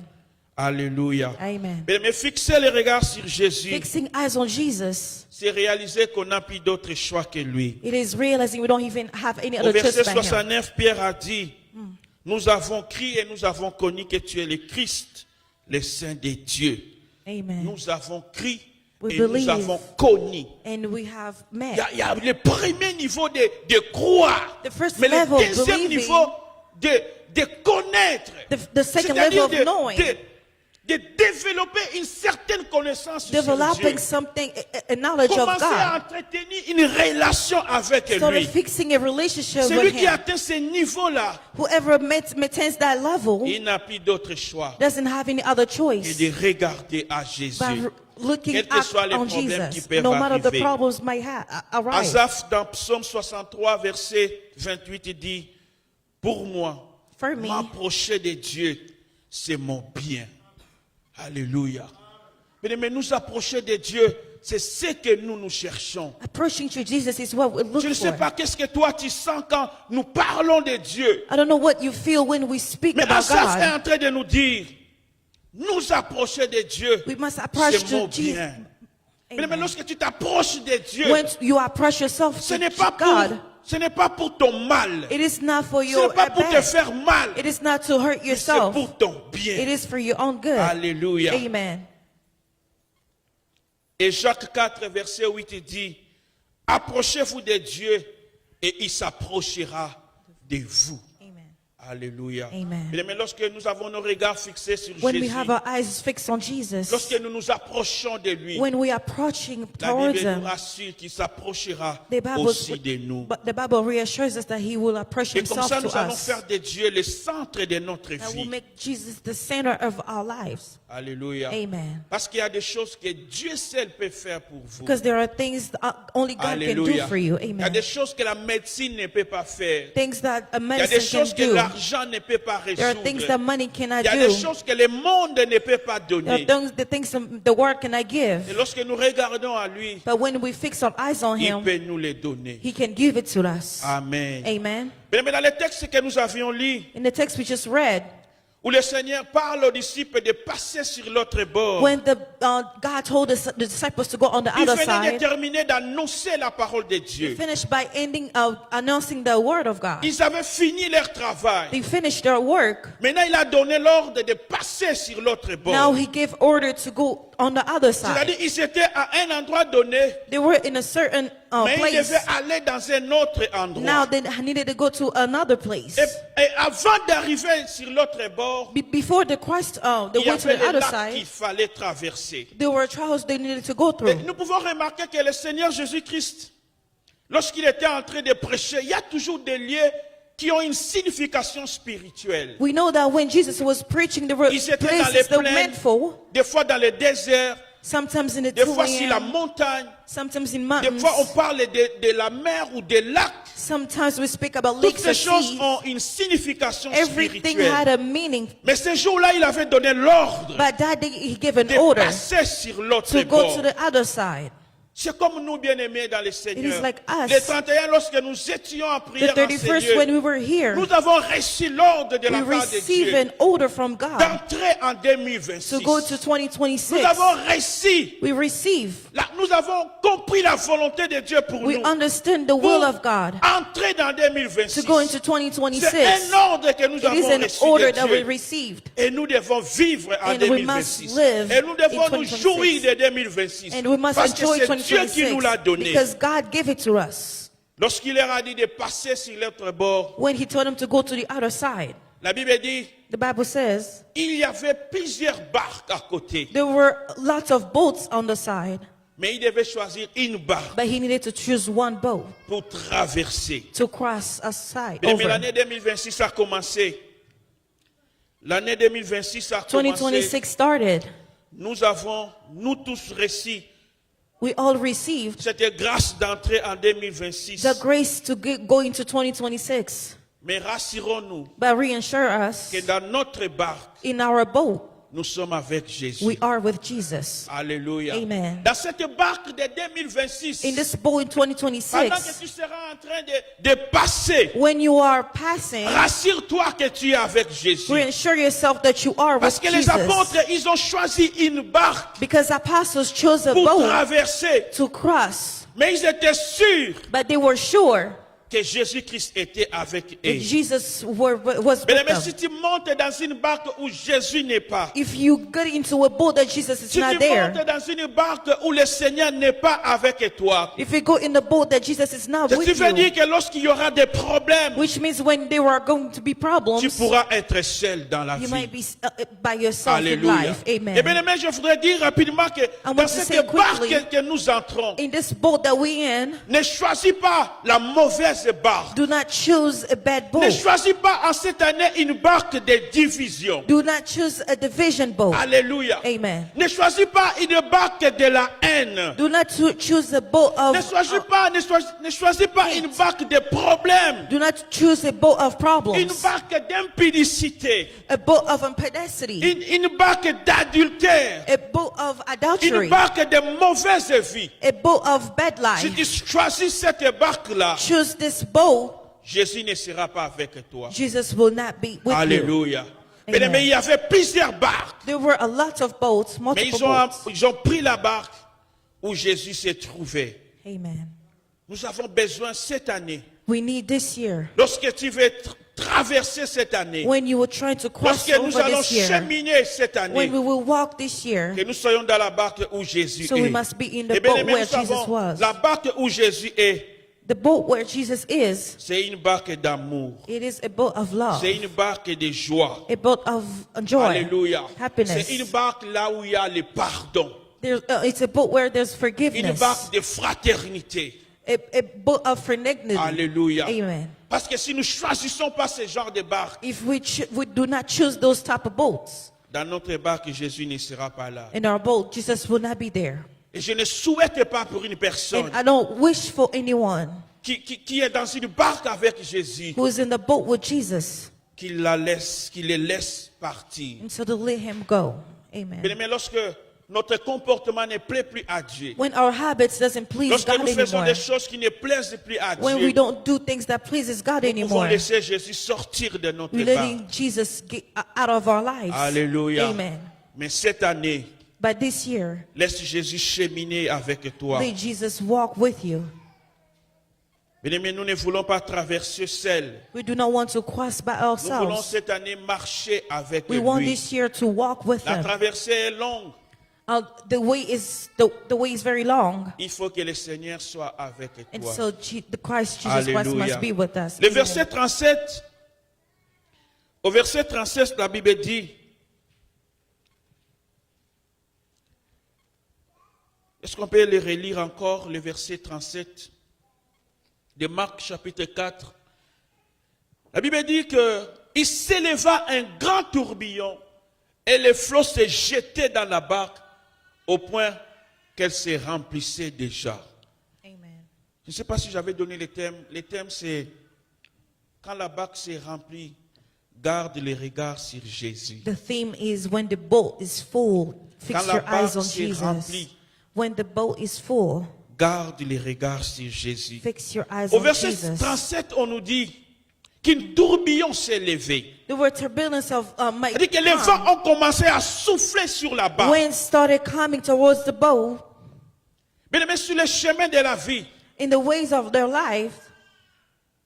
Alléluia. Amen. Mais fixer les regards sur Jésus, Fixing eyes on Jesus, c'est réaliser qu'on n'a plus d'autre choix que lui. it is realizing we don't even have any Au other verset choice but Him. 69, Pierre a dit, nous avons crié et nous avons connu que tu es le Christ, le Saint de Dieu. Amen. Nous avons crié We et nous believe. avons connu. And we have met. Il y a le premier niveau de croire, The first mais le level of deuxième believing. niveau de connaître. The second level of C'est-à-dire knowing. de développer une certaine connaissance sur Dieu. Developing something, a knowledge of Commencer à God. entretenir une relation avec Sort lui. of fixing a relationship Celui with qui Him. atteint ce niveau-là, Whoever maintains that level il n'a plus d'autre choix doesn't have any other que choice de regarder à Jésus. by looking Quels que soient les on problèmes qui Jesus, peuvent no matter the arriver. problems might arise. Asaph, dans Psaume 63, verset 28, il dit, pour moi, For me, m'approcher de Dieu, c'est mon bien. Alléluia. Mais nous approcher de Dieu, c'est ce que nous cherchons. approaching to Jesus is what we look Je ne sais for. pas qu'est-ce que toi tu sens quand nous parlons de Dieu. I don't know what you feel when we speak Mais about Asaph est God. en train de nous dire, nous approcher de Dieu, We must approach c'est mon to Jesus. bien. Mais Amen. lorsque tu t'approches de Dieu, When you approach yourself ce to n'est pas God, ce n'est pas pour ton mal. it is not for Ce your n'est pas pour te bad. faire mal. It is not to hurt Mais c'est yourself. pour ton It bien. is for your own good. Alléluia. Amen. Et Jacques 4, verset 8, il dit, approchez-vous de Dieu et il s'approchera de vous. Amen. Alléluia. Amen. Mais lorsque nous avons nos regards fixés sur When we Jésus, have our eyes fixed on Jesus, lorsque nous nous approchons de lui, when we are approaching la towards Bible nous Him, rassure qu'il s'approchera the Bible, aussi de nous. but the Bible reassures us that He will approach Et comme Himself ça, to nous allons us. faire de Dieu le centre de notre That will vie. make Jesus the center of our lives. Alléluia. Amen. Parce qu'il y a des choses que Dieu seul peut faire pour vous. Because there are things that only God can do Alléluia. for you. Il y a Amen. des choses que la médecine ne peut pas faire. Things that a Il y a des medicine choses can que do. l'argent ne peut pas There are things that résoudre. money cannot Il y a des do. choses que le monde ne peut pas There donner. are the things the world cannot Et give. lorsque nous regardons à lui, But when we fix our eyes on il Him, peut nous les donner. He can give it to us. Amen. Amen. Mais dans le texte que nous avions lu, In the text we just read, où le Seigneur parle aux disciples de passer sur l'autre bord, when God told the disciples to go on the il other venait de side, terminer d'annoncer la parole de He Dieu. finished by announcing the word of God. Ils avaient fini leur travail. They finished their work. Maintenant, il a donné l'ordre de passer sur l'autre Now bord. He gave order to go on the other side. C'est-à-dire, ils étaient à un endroit donné, They were in a certain mais ils place. devaient aller dans un autre endroit. Now they needed to go to another place. Et avant d'arriver sur l'autre bord, Before the Christ, the il y way to avait the les other lacs qu'il side, fallait traverser. there were trials they needed to go Et through. nous pouvons remarquer que le Seigneur Jésus-Christ, lorsqu'il était en train de prêcher, il y a toujours des lieux qui ont une signification spirituelle. We know that when Jesus was preaching, there were Ils étaient dans places les that were plaines, meant for. des fois dans le désert, Sometimes in the des fois sur la land, montagne, sometimes in des mountains. fois on parle de la mer ou des lacs. Sometimes we speak about Toutes lakes ces or choses seas. ont une signification Everything had spirituelle. a meaning. Mais ce jour-là, il avait donné l'ordre But that day he gave an de order passer sur l'autre to go bord. to the other side. C'est comme nous bien-aimés dans le Seigneur. is like us. Le 31, lorsque nous étions en The prière en ce 31st, when lieu, we were here, nous avons reçu l'ordre de la we part de received Dieu an order from God d'entrer en to 2026. go to 2026. Nous avons reçu, We receive. nous nous avons compris la volonté de Dieu pour We nous, understand the will of God entrer dans to 2026, go into c'est 2026. un ordre que nous It is avons an reçu order de that we Dieu. received. Et nous devons vivre en And we must 2026. live Et nous devons in nous 2026. jouir de 2026. And we must Parce que enjoy c'est Dieu qui nous l'a 2026 donné. because God gave it to us. Lorsqu'il leur a dit de passer sur l'autre bord, When he told them to go to the other side, la Bible dit, the Bible says il y avait plusieurs barques à côté. there were lots of boats on the side, Mais il devait choisir une barque but he needed to choose one boat pour traverser. to cross a side Mais over. l'année 2026 a commencé. L'année 2026 a commencé. 2026 started. Nous tous reçus We all received cette grâce d'entrer en 2026. the grace to go into 2026. Mais rassurons-nous But reassure us, que dans notre barque, in our boat, nous sommes avec Jésus. we are with Jesus. Alléluia. Amen. Dans cette barque de 2026, In this boat in pendant que 2026, tu seras en train de passer, when you are passing, rassure-toi que tu es avec Jésus. reassure yourself that you are Parce with que les Jesus. apôtres, ils ont choisi une barque Because apostles chose a pour boat traverser. to cross, Mais ils étaient sûrs but they were sure que Jésus-Christ était avec that eux. Jesus was Mais with si them. tu montes dans une barque où Jésus n'est pas, If you get into a boat that Jesus is si not tu there, montes dans une barque où le Seigneur n'est pas avec toi, if you go in the boat that Jesus is not ce qui with veut you, dire que lorsqu'il y aura des problèmes, which means when there are going to be tu problems, pourras être seul dans la you vie. might be by yourself in Alléluia. life. Amen. Et bien aimé, je voudrais dire rapidement que want dans to say cette barque quickly, que nous entrons, In this boat that we in, ne choisis pas la mauvaise barque. do not choose a bad Ne boat. choisis pas en cette année une barque de division. Do not choose a division boat. Alléluia. Amen. Ne choisis pas une barque de la haine. Do not choose a boat Ne choisis pas une barque de problèmes. do not choose a boat of Une problems. barque d'impudicité. A boat of impudicity. Une barque d'adultère. A boat of Une adultery. barque de mauvaise vie. A boat of bad Si life. tu choisis cette barque-là, Choose this boat, Jésus ne sera pas avec toi. Jesus will not be with you. Alléluia. Amen. Mais il y avait plusieurs barques. There were a lot of boats, Mais multiple boats. ils ont pris la barque où Jésus se trouvait. Amen. Nous avons besoin cette année, We need this year. lorsque tu veux traverser cette année, When you will try to cross lorsque nous over allons this year. cheminer cette When année, we will walk this year. que nous soyons dans la barque où Jésus So est. we must be in the Eh bien, boat aimés, where nous Jesus savons, was. la barque où Jésus est, The boat where Jesus is, c'est une barque d'amour. it is a boat of love. C'est une barque de joie. A boat of joy. Alléluia. Happiness. C'est une barque là où il y a le pardon. It's a boat where there's Une forgiveness. barque de fraternité. A boat of fraternity. Alléluia. Amen. Parce que si nous ne choisissons pas ce genre de barque, If we do not choose those type of boats, dans notre barque, Jésus ne sera pas là. in our boat, Jesus will not be there. Et je ne souhaite pas pour une personne And I don't wish for anyone qui est dans une barque avec Jésus, who is in the boat with Jesus, qu'il les laisse partir. and so to let him go. Amen. Mais lorsque notre comportement ne plaît plus à Dieu, When our habits doesn't please lorsque God nous faisons anymore, des choses qui ne plaisent plus à when we Dieu, don't do things that pleases God nous pouvons anymore, laisser Jésus sortir de notre we're barque. letting Jesus get out of our lives. Alléluia. Amen. Mais cette année, But this year, laisse Jésus cheminer avec toi. let Jesus walk with you. Bien-aimés, nous ne voulons pas traverser seul. We do not want to cross by Nous voulons ourselves. cette année marcher avec We want lui. this year to walk with La him. traversée est longue. The way is very long, Il faut que le Seigneur soit avec and toi. so the Christ Jesus Christ Alléluia. must be with us. Le Amen. verset 37, au verset 37, la Bible dit, est-ce qu'on peut le relire encore, le verset 37 de Marc chapitre 4? La Bible dit qu'il s'éleva un grand tourbillon et les flots se jetaient dans la barque au point qu'elle se remplissait déjà. Amen. Je ne sais pas si j'avais donné les thèmes. Les thèmes, c'est quand la barque s'est remplie, garde les regards sur Jésus. The theme is when the boat is full, fix Quand la your eyes barque on s'est Jesus. remplie, When the boat is full, garde les regards sur Jésus. fix your eyes Au on verset Jesus. 37, on nous dit qu'un tourbillon s'est levé. There were turbulence of might C'est-à-dire que les vents ont commencé à souffler sur la barque. Wind started coming towards the boat, Bien-aimé, sur le chemin de la vie, in the ways of their life,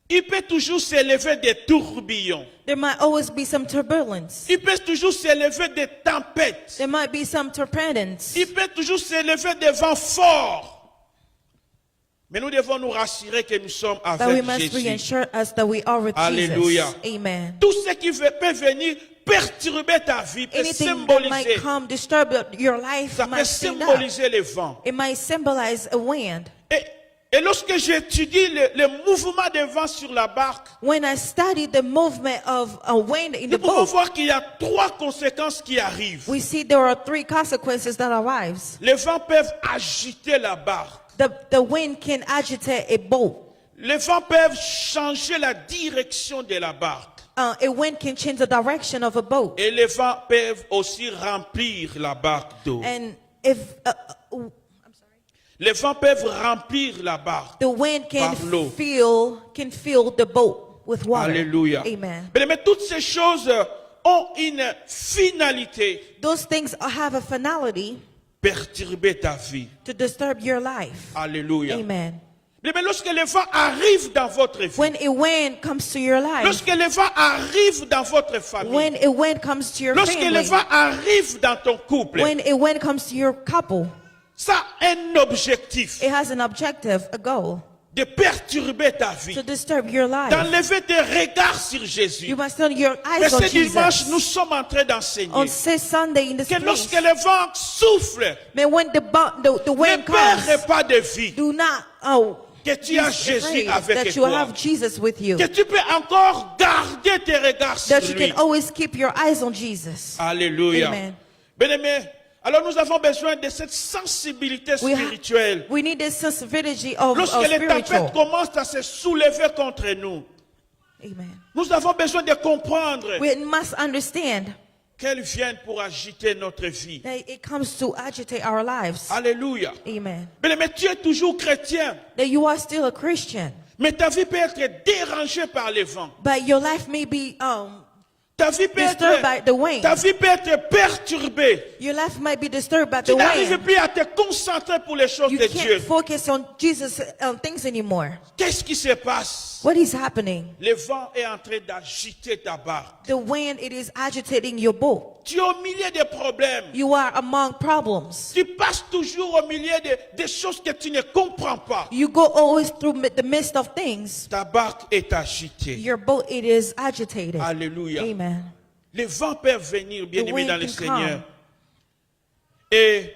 il peut toujours s'élever des tourbillons. there might always be some turbulence. Il peut toujours s'élever des tempêtes. There might be some turbulence. Il peut toujours s'élever des vents forts. Mais nous devons nous rassurer que nous sommes But we avec must Jésus. reassure us that we are with Alléluia. Jesus. Amen. Tout ce qui peut venir perturber ta vie peut Anything that might symboliser. come disturb your life Ça peut might stand up. symboliser les vents. It might symbolize a wind. Et lorsque j'étudie le mouvement des vents sur la barque, When I study the movement of a wind in nous the pouvons boat, voir qu'il y a 3 conséquences qui arrivent. we see there are 3 consequences that arise. Les vents peuvent agiter la barque. The wind can agitate a boat. Les vents peuvent changer la direction de la barque. A wind can change the direction of a boat. Et les vents peuvent aussi remplir la barque d'eau. And if Les vents peuvent remplir la barque. the wind can Par l'eau. fill the boat with water. Alléluia. Amen. Mais toutes ces choses ont une finalité: Those things have a finality perturber ta vie. to disturb your life. Alléluia. Amen. Mais lorsque les vents arrivent dans votre vie, When a wind comes to your life, lorsque les vents arrivent dans votre famille, when a wind comes to your lorsque les family, vents arrivent dans ton couple, when a wind comes to your couple, ça a un objectif it has an objective, a goal, de perturber ta vie, to disturb your life. d'enlever tes regards sur Jésus. You must turn your Mais eyes on ce dimanche, Jesus. nous sommes en train d'enseigner On this Sunday in this que place, lorsque le vent souffle, man, when the ne wind perds comes, pas de vie, do not que tu be as Jésus afraid avec that you toi, have Jesus with you, que tu peux encore garder tes regards sur that you lui. can always keep your eyes on Jesus. Alléluia. Amen. Bien-aimés, alors nous avons besoin de cette sensibilité spirituelle. We need this sensibility of Lorsque les tempêtes spiritual. commencent à se soulever contre nous, Amen. nous avons besoin de comprendre We must understand qu'elles viennent pour agiter notre vie. that it comes to agitate our lives. Alléluia. Amen. Bien-aimés, tu es toujours chrétien, That you are still a Christian, mais ta vie peut être dérangée par les vents. but your life may be Ta vie peut disturbed by the wind. ta vie peut être perturbée. Your life might be disturbed by Tu the n'arrives wind. plus à te concentrer pour les choses You de Dieu. can't focus on Jesus things anymore. Qu'est-ce qui se passe? What is happening? Le vent est en train d'agiter ta barque. The wind, it is agitating your boat. Tu es au milieu des problèmes. You are among problems. Tu passes toujours au milieu des choses que tu ne comprends pas. You go always through the midst of things. Ta barque est agitée. Your boat, it is agitated. Alléluia. Amen. Les vents peuvent venir, bien-aimés wind dans le can Seigneur. come. Et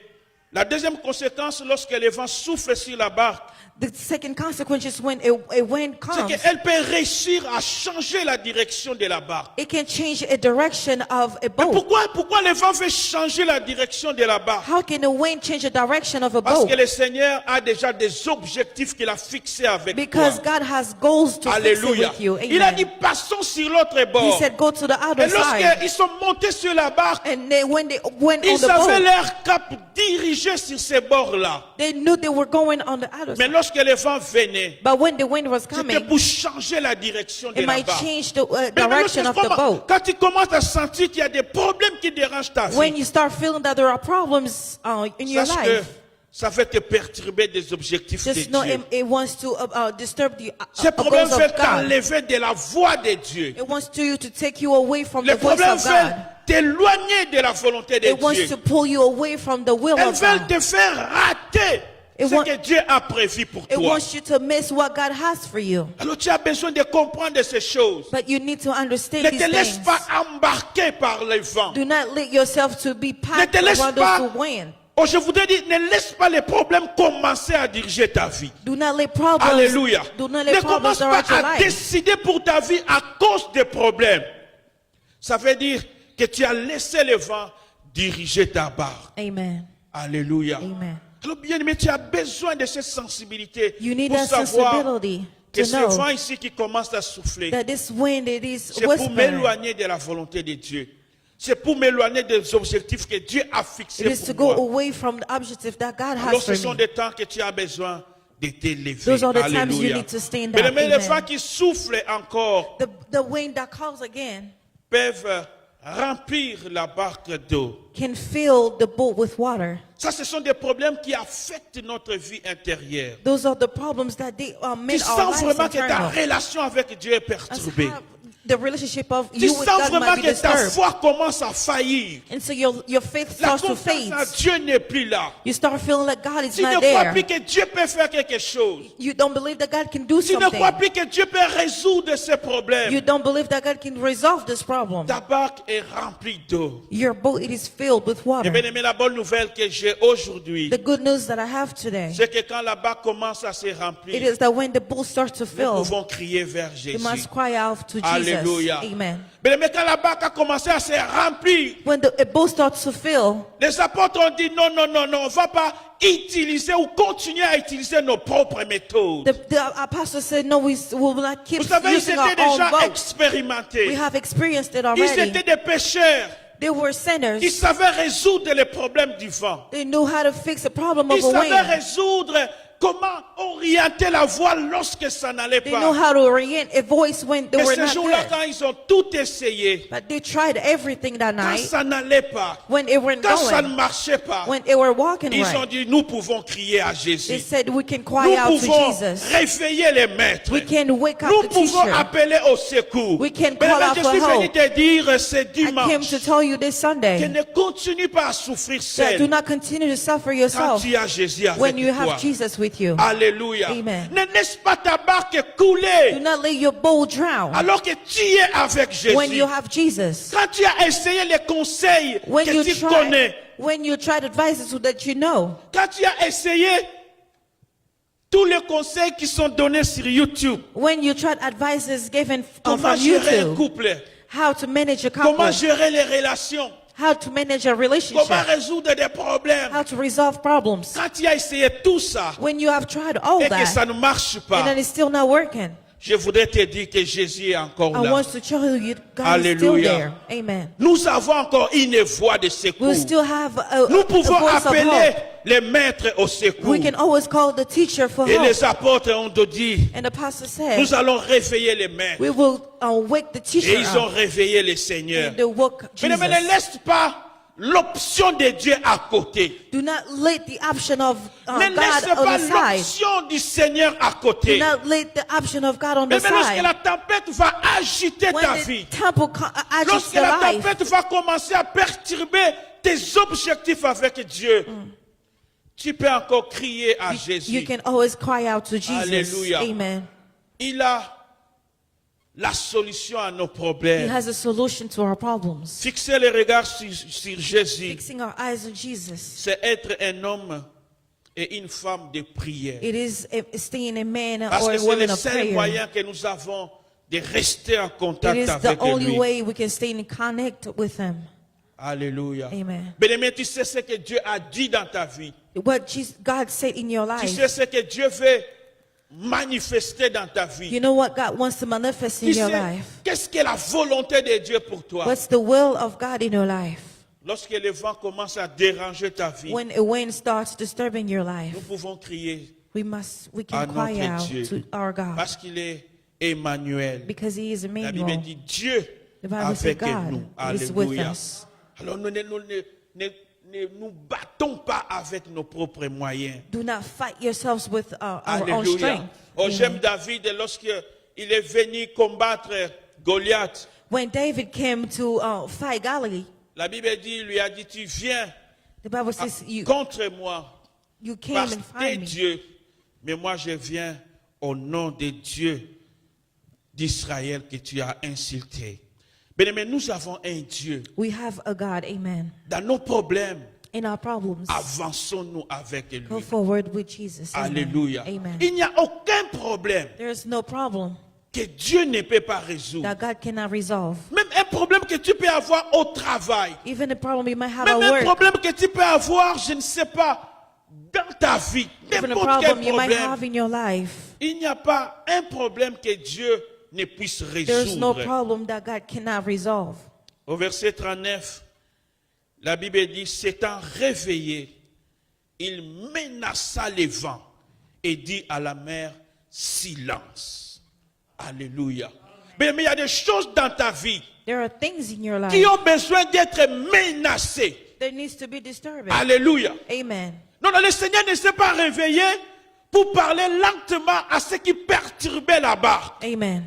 la deuxième conséquence, lorsque les vents soufflent sur la barque, The second consequence is when a wind c'est comes, qu'elle peut réussir à changer la direction de la barque. it can change a direction of a Mais boat. pourquoi le vent veut changer la direction de la barque? How can the wind change the direction of a Parce boat? que le Seigneur a déjà des objectifs qu'il a fixés avec Because toi. God has goals to fix it Alléluia. with you. Il a dit Amen. passons sur l'autre He bord. said, go to the other Et side. lorsqu'ils sont montés sur la barque, And when they went on ils the avaient boat, leur cap dirigé sur ces bords-là. they knew they were going on the other Mais side. lorsque le vent venait, But when the wind was c'était coming, pour changer la direction de it la might barque. change the Mais direction of the boat. quand tu commences à sentir qu'il y a des problèmes qui dérangent ta When vie, you start feeling that there are problems in your sache que life, ça va te perturber des objectifs de just know Dieu. it wants to disturb the Ces problèmes goals veulent of God. t'enlever de la voie de Dieu. It wants to take you away from Les the voice problèmes of veulent God. t'éloigner de la volonté de It wants Dieu. to pull you away from the will Elles of veulent God. te faire rater It ce want- que Dieu a prévu pour It toi. wants you to miss what God has for you. Alors tu as besoin de comprendre ces choses. But you need to understand Ne these te laisse things. pas embarquer par les vents. Do not let yourself to be Ne te packed laisse around pas. the wind. Oh, je voudrais dire, ne laisse pas les problèmes commencer à diriger ta vie. Do not let problems. Alléluia. Do not Ne let problems commence pas direct your à life. décider pour ta vie à cause des problèmes. Ça veut dire que tu as laissé le vent diriger ta barque. Amen. Alléluia. Amen. Alors bien aimé, tu as besoin de cette sensibilité You need pour that savoir sensibility que to ce know vent ici qui commence à souffler, that this wind, it is c'est pour whispering. m'éloigner de la volonté de Dieu. C'est pour m'éloigner des objectifs que Dieu a It fixés is to pour go moi. away from the objective that God Alors has ce for sont me. des temps que tu as besoin de t'élever. Those are the times you Alléluia. need to stand Mais up. les Amen. vents qui soufflent encore The wind that calls again, peuvent remplir la barque d'eau. can fill the boat with water. Ça, ce sont des problèmes qui affectent notre vie intérieure. Those are the problems that they Tu made our sens lives vraiment que ta internal. relation avec Dieu est That's perturbée. how the relationship of Tu you with sens God vraiment might be que ta disturbed. foi commence à faillir. And so your faith La starts to confiance fade. en Dieu n'est plus là. You start feeling like God is Tu ne not crois there. plus que Dieu peut faire quelque chose. You don't believe that God can do Tu ne crois something. plus que Dieu peut résoudre ces problèmes. You don't believe that God can resolve this problem. Ta barque est remplie d'eau. Your boat, it is filled with Et water. bien aimé, la bonne nouvelle que j'ai aujourd'hui, The good news that I have today, c'est que quand la barque commence à se it remplir, is that when the boat starts to nous fill, pouvons crier vers we Jésus. must cry out to Alléluia. Jesus. Amen. Bien aimé, quand la barque a commencé à se remplir, When the boat starts to fill, les apôtres ont dit non, non, non, non, on ne va pas utiliser ou continuer à utiliser nos propres méthodes. the apostle said, no, we will not keep Vous savez, ils using our étaient own déjà boat. We expérimentés. have experienced it Ils already. étaient des pécheurs. They were Ils sinners. savaient résoudre les problèmes du vent. They knew how to fix the problem Ils of a savaient wind. résoudre comment orienter la voile lorsque ça n'allait They know pas. how to orient a voice when they Mais were ce not jour-là, good. quand ils ont tout essayé, But they tried everything that quand night. ça n'allait pas, When it weren't quand ça ne going, marchait pas, when they were walking ils ont right, dit, nous pouvons crier à they Jésus. said we can Nous cry out to pouvons Jesus. réveiller les maîtres. We can wake up Nous the pouvons teacher. appeler au secours. We can Mais call là, out je for suis venu help. te dire ce I came dimanche to tell you this que Sunday ne continue pas à souffrir that do seul not continue to suffer quand yourself tu as Jésus avec when you toi. have Jesus with you. Alléluia. Amen. Ne laisse pas ta barque Do couler not let your boat drown alors que tu es avec when Jésus. you have Jesus. Quand tu as essayé les conseils When que you tu connais, tried advices so that you know. quand tu as essayé tous les conseils qui sont donnés sur YouTube, When you tried advices given comment from gérer un YouTube, couple, how to manage a comment couple, gérer les relations, how to manage a comment relationship, résoudre des problèmes. how to resolve problems. Quand tu as essayé tout ça When you have tried all et que ça that ne marche and pas, then it's still not working, je voudrais te dire que Jésus est encore I là. want to tell you God is still Alléluia. there. Amen. Nous avons encore une voix de secours. We still have a Nous pouvons voice of appeler hope. les maîtres au secours. We can always call the teacher for Et help. les apôtres ont dit, And the pastor said, nous allons réveiller les maîtres. we will wake the Et teacher ils ont up réveillé les seigneurs. and they woke Mais ne Jesus. laisse pas l'option de Dieu à côté. Do not let the option of Ne God laisse on pas the side. l'option du Seigneur à Do côté. not let the option of God on Mais the lorsque side. la tempête va agiter When ta the vie, temple agitates lorsque your la life, tempête va commencer à perturber tes objectifs avec Dieu, tu peux encore crier à you Jésus. can always cry out to Jesus. Alléluia. Amen. Il a la solution à nos He problèmes. has a solution to our problems. Fixer les regards sur Jésus, Fixing our eyes on Jesus. c'est être un homme et une femme de prière. It is staying a man Parce or que a c'est woman le of seul prayer. moyen que nous avons de rester en It contact is the avec only lui. way we can stay in connect with him. Alléluia. Amen. Bien-aimé, tu sais ce que Dieu a dit dans ta vie. What God said in your Tu sais life. ce que Dieu veut manifester dans ta vie. You know what God wants to manifest in Tu your sais life. qu'est-ce que la volonté de Dieu pour toi. What's the will of God in your life? Lorsque le vent commence à déranger ta vie, When a wind starts disturbing your life, nous pouvons crier we à can cry notre out Dieu. to our God Parce qu'il est Emmanuel. because He is La Bible Emmanuel. dit Dieu The Bible says avec God nous. is with Alléluia. us. Alors nous ne nous battons pas avec nos propres moyens. Do not fight yourselves with our own Alléluia. strength. Oh, Amen. j'aime David lorsqu'il est venu combattre Goliath. When David came to fight Goliath, La Bible dit, il lui a dit, tu viens the Bible says contre moi you came parce and que fight me. Dieu, mais moi je viens au nom de Dieu d'Israël que tu as insulté. Bien-aimé, nous avons un Dieu. We have a God, amen. Dans nos problèmes, In our problems, avançons-nous avec lui. go forward with Jesus. Amen. Alléluia. Amen. Il n'y a aucun problème There is no problem que Dieu ne peut pas résoudre. that God cannot resolve. Même un problème que tu peux avoir au travail. Even a problem you might have Même at un work. problème que tu peux avoir, je ne sais pas, dans ta vie. Even a N'importe quel problem you might problème. have in your life. Il n'y a pas un problème que Dieu ne puisse There's no résoudre. problem that God cannot resolve. Au verset 39, la Bible dit, s'étant réveillé, il menaça les vents et dit à la mer, silence. Alléluia. Mais il y a des choses dans ta vie There are things in your qui life ont besoin d'être menacées. that needs to be disturbing. Alléluia. Amen. Non, non, le Seigneur ne s'est pas réveillé pour parler lentement à ceux qui perturbaient la barque. Amen.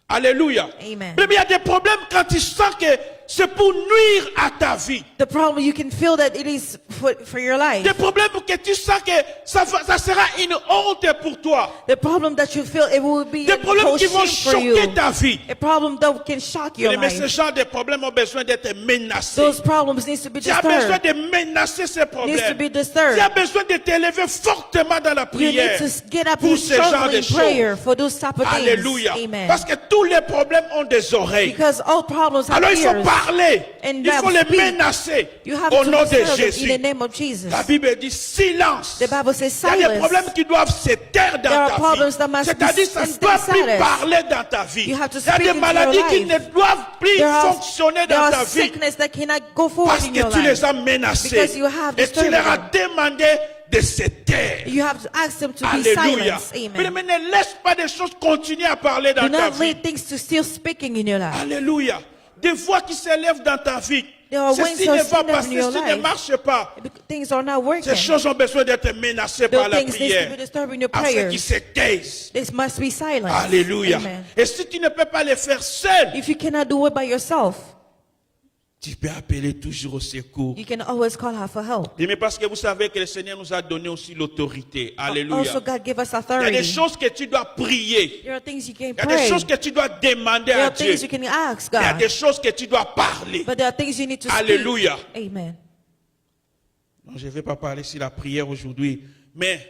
Alléluia. Amen. Mais il y a des problèmes quand tu sens que c'est pour nuire à ta vie. The problem, you can feel that it is for your life. Des problèmes que tu sens que ça sera une honte pour toi. The problem that you feel, it will be Des a problèmes whole qui vont shame for you. choquer ta vie. A problem that can shock your Mais ce life. genre de problèmes ont besoin d'être menacés. Those problems needs to be Tu as besoin disturbed. de menacer ces Needs to problèmes. be Tu as disturbed. besoin de t'élever fortement dans la You need prière to get up pour and ce genre struggle de in prayer choses. for those type of things. Alléluia. Amen. Parce que tous les problèmes ont des oreilles. Because all problems have Alors il faut ears. parler. And Il faut les speak. menacer You have au to nom de disturb them Jésus. in the name of Jesus. La Bible dit silence. The Bible says Il y a des silence. problèmes qui doivent se taire There dans are ta problems that vie. must C'est-à-dire be ça ne stay doit plus silent. parler dans ta vie. You have to Il y a speak des into maladies your qui life. ne doivent plus fonctionner there dans are ta vie sickness that cannot go forward parce in que your tu les life. as menacés Because you have et tu leur as disturbed them. demandé de se taire. You have to ask them to be Alléluia. silenced. Mais Amen. ne laisse pas des choses continuer à parler dans Do ta not vie. let things to still speaking in your life. Alléluia. Des voix qui s'élèvent dans ta vie. There are winds Ceci that ne va stand pas, up in your ceci ne life. marche pas. Things are not working. Ces choses ont besoin d'être menacées par Those la things need to prière be disturbing your afin qu'ils prayers. se taisent. This must be silent. Alléluia. Amen. Et si tu ne peux pas le faire seul, If you cannot do it by yourself, tu peux appeler toujours au secours. you can always call her for help. Mais parce que vous savez que le Seigneur nous a donné aussi l'autorité. Alléluia. Also, God gave us Il y a des authority. choses que tu dois prier. There are things you can Il y a des pray. choses que tu dois demander There à are Dieu. things you can ask Il y a God. des choses que tu dois parler. But there are things you need to speak. Alléluia. Amen. Non, je ne vais pas parler sur la prière aujourd'hui, mais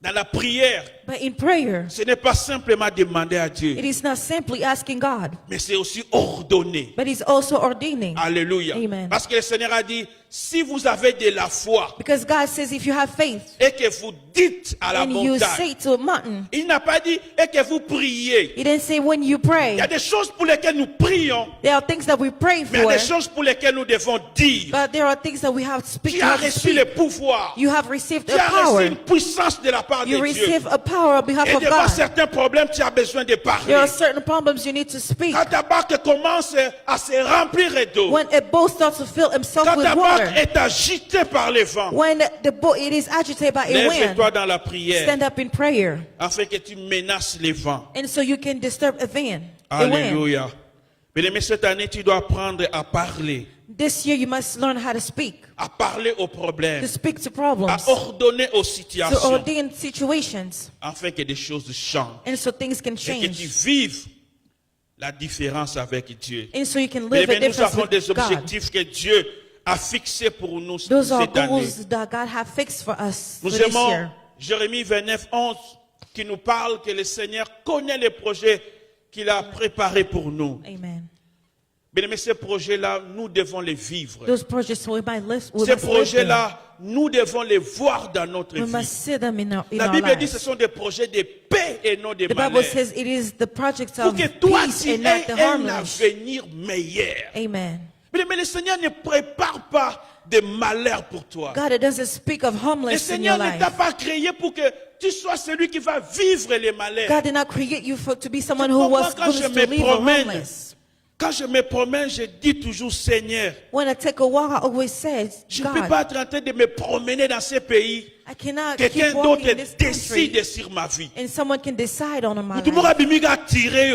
dans la prière, But in prayer, ce n'est pas simplement demander à Dieu, it is not simply asking God, mais c'est aussi ordonner. but it's also ordaining. Alléluia. Amen. Parce que le Seigneur a dit, si vous avez de la foi Because God says if you have faith et que vous dites à la and you montagne, say to a mountain, il n'a pas dit et que vous priez. He didn't say when you Il pray. y a des choses pour lesquelles nous prions, There are things that we pray mais il y a des for, choses pour lesquelles nous devons dire. but there are things that we have to speak. Tu You as have to reçu le speak. pouvoir. You have received Tu a as reçu power. une puissance de la part de You Dieu. receive a power on behalf Et of devant God. certains problèmes, tu as besoin de parler. There are certain problems you need to speak. Quand ta barque commence à se remplir d'eau, When a boat starts to fill himself quand with ta barque water, est agitée par les vents, when the boat it is agitated by a lève-toi wind, dans la prière stand up in prayer, afin que tu menaces les vents. and so you can disturb a wind. Alléluia. Mais cette année, tu dois apprendre à parler, This year you must learn how to speak aux problèmes, to speak to à problems, ordonner aux to situations, ordain situations, afin que des choses changent and so things can et que tu change, vives la différence avec Dieu. and so you can Mais live a nous difference avons des with God. objectifs que Dieu a fixés pour nous Those are cette année. goals that God have fixed for us for Nous this aimons year. Jérémie 29, 11 qui nous parle que le Seigneur connaît les projets qu'il a préparés pour nous. Amen. Mais ces projets-là, nous devons les vivre. Those projects we might live. We Ces must live them. projets-là, nous devons les voir dans notre We vie. must see them in La our Bible dit que ce lives. sont des projets de paix et non de The Bible malheur. says it is the projects Pour of que toi, peace tu and not the aies un harmless. avenir meilleur. Amen. Mais le Seigneur ne prépare pas de malheur pour toi. God, it doesn't speak of Le homeless in your Seigneur ne t'a life. pas créé pour que tu sois celui qui va vivre les malheurs. God did not create you to be someone Tu who comprends, was quand je going me to live promène, homeless. Quand je me promène, je dis toujours Seigneur. When I take a walk, I always say, Je ne peux God, pas être en train de me promener dans ces pays. I cannot Quelqu'un keep walking d'autre in this country décide sur ma vie. and someone can decide on my Tu life. pourras bimiga tirer.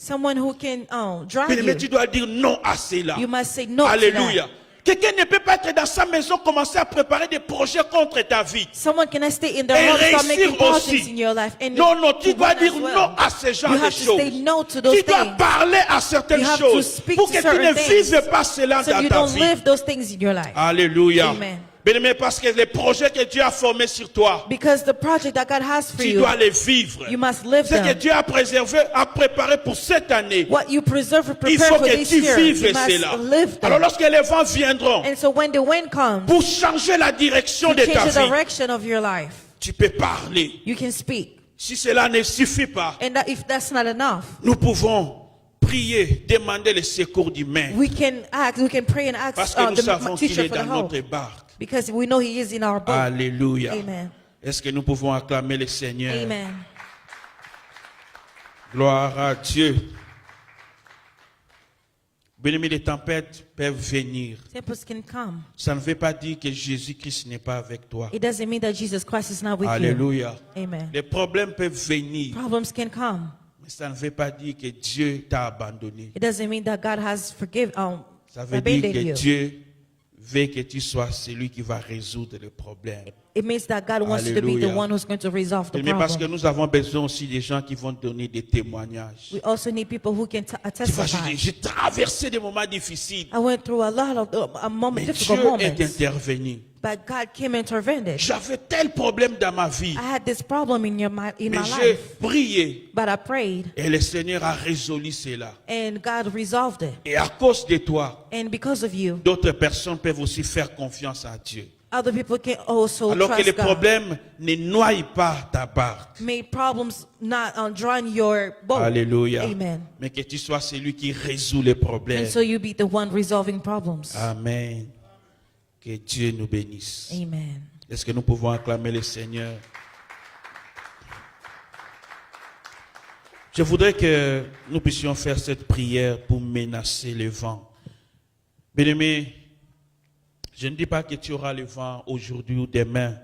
Someone who can drive Mais you. tu dois dire non à cela. You must say no to Alléluia. that. Quelqu'un ne peut pas être dans sa maison, commencer à préparer des projets contre ta vie. Someone cannot stay in their Et home, start réussir making projects aussi. in your life. And Non, non, tu to dois win dire as well. non à ce genre You de have to say choses. no to those Tu dois things. parler à certaines You have choses to speak pour to que tu ne certain things vives pas cela so dans you ta don't vie. live those things in your life. Alléluia. Amen. Bien-aimé, parce que les projets que Dieu a formés sur toi, Because the project that God has for tu you, dois les vivre. you must live Ce que them. Dieu a préservé, a préparé pour cette année, What you preserve and il prepare faut for que this tu year, vives you must cela. live Alors them. lorsque les vents viendront And so when the wind comes, pour changer la direction to de ta change the vie, direction of your life, tu peux parler. you can speak. Si cela ne suffit pas, And that if that's not enough, nous pouvons prier, demander le secours d'humain. we can ask, we can pray and Parce ask que nous the savons qu'il teacher est for the dans help. notre barque. Because we know He is in our boat. Alléluia. Amen. Est-ce que nous pouvons acclamer le Seigneur? Amen. Gloire à Dieu. Bien-aimés, les tempêtes peuvent venir. Tempest can come. Ça ne veut pas dire que Jésus-Christ n'est pas avec toi. It doesn't mean that Jesus Christ is not with Alléluia. you. Amen. Les problèmes peuvent venir, Problems can come. mais ça ne veut pas dire que Dieu t'a abandonné. It doesn't mean that God has Ça veut dire abandoned que you. Dieu veut que tu sois celui qui va résoudre les problèmes. It means that God wants you to be the Alléluia. one who's going to resolve the Mais parce que problem. nous avons besoin aussi des gens qui vont donner des témoignages. We also need people who can Tu vas testify. dire, j'ai traversé des moments difficiles, I went through a lot of mais difficult Dieu moments, est intervenu. but God came and intervened. J'avais tel problème dans ma vie, I had this problem in mais my j'ai life, prié but I prayed, et le Seigneur a résolu cela. and God resolved it. Et à cause de toi, And because of you, d'autres personnes peuvent aussi faire confiance à Dieu. other people can also Alors que les trust God. problèmes ne noient pas ta barque. May problems not drown your boat. Alléluia. Amen. Mais que tu sois celui qui résout les problèmes. And so you be the one resolving problems. Amen. Que Dieu nous bénisse. Amen. Est-ce que nous pouvons acclamer le Seigneur? Je voudrais que nous puissions faire cette prière pour menacer le vent. Bien-aimé, je ne dis pas que tu auras le vent aujourd'hui ou demain,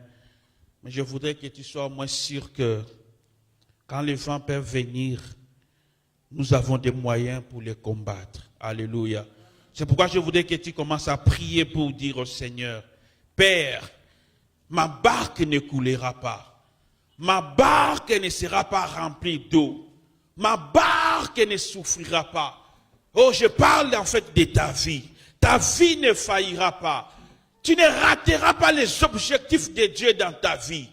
mais je voudrais que tu sois au moins sûr que quand les vents peuvent venir, nous avons des moyens pour les combattre. Alléluia. C'est pourquoi je voudrais que tu commences à prier pour dire au Seigneur, Père, ma barque ne coulera pas. Ma barque ne sera pas remplie d'eau. Ma barque ne souffrira pas. Oh, je parle en fait de ta vie. Ta vie ne faillira pas. Tu ne rateras pas les objectifs de Dieu dans ta vie.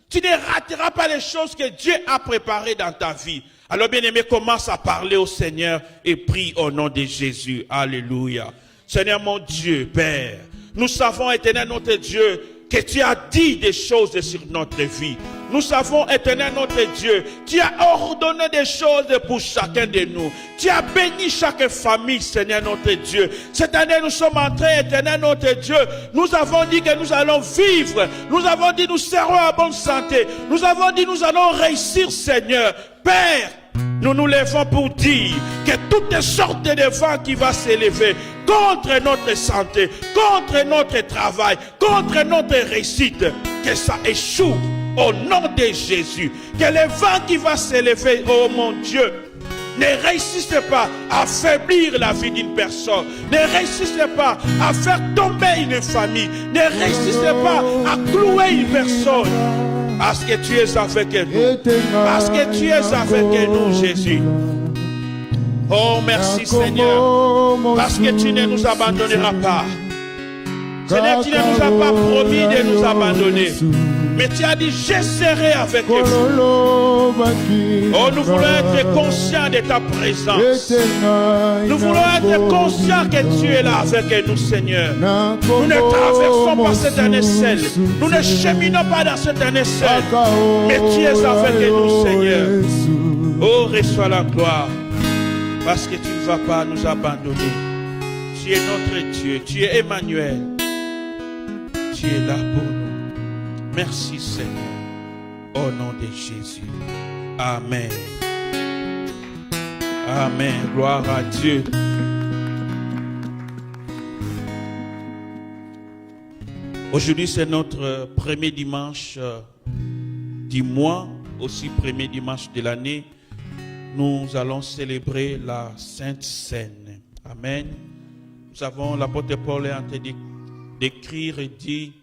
Tu ne rateras pas les choses que Dieu a préparées dans ta vie. Alors, bien-aimé, commence à parler au Seigneur et prie au nom de Jésus. Alléluia. Seigneur mon Dieu, Père, nous savons, éternel notre Dieu, que tu as dit des choses sur notre vie. Nous savons, éternel notre Dieu, tu as ordonné des choses pour chacun de nous. Tu as béni chaque famille, Seigneur notre Dieu. Cette année, nous sommes entrés, éternel notre Dieu. Nous avons dit que nous allons vivre. Nous avons dit nous serons en bonne santé. Nous avons dit nous allons réussir, Seigneur. Père, nous nous levons pour dire que toutes sortes de vents qui vont s'élever contre notre santé, contre notre travail, contre notre réussite, que ça échoue au nom de Jésus. Que les vents qui vont s'élever, oh mon Dieu, ne réussissent pas à affaiblir la vie d'une personne, ne réussissent pas à faire tomber une famille, ne réussissent pas à clouer une personne. Parce que tu es avec nous. Parce que tu es avec nous, Jésus. Oh, merci Seigneur. Parce que tu ne nous abandonneras pas. Seigneur, tu ne nous as pas promis de nous abandonner. Mais tu as dit, je serai avec vous. Oh, nous voulons être conscients de ta présence. Nous voulons être conscients que tu es là avec nous, Seigneur. Nous ne traversons pas cette année seule. Nous ne cheminons pas dans cette année seule. Mais tu es avec nous, Seigneur. Oh, reçois la gloire. Parce que tu ne vas pas nous abandonner. Tu es notre Dieu. Tu es Emmanuel. Tu es là pour nous. Merci Seigneur, au nom de Jésus. Amen. Amen. Gloire à Dieu. Aujourd'hui, c'est notre premier dimanche du mois, aussi premier dimanche de l'année. Nous allons célébrer la Sainte Seine. Amen. Nous avons l'apôtre Paul est en train d'écrire et dit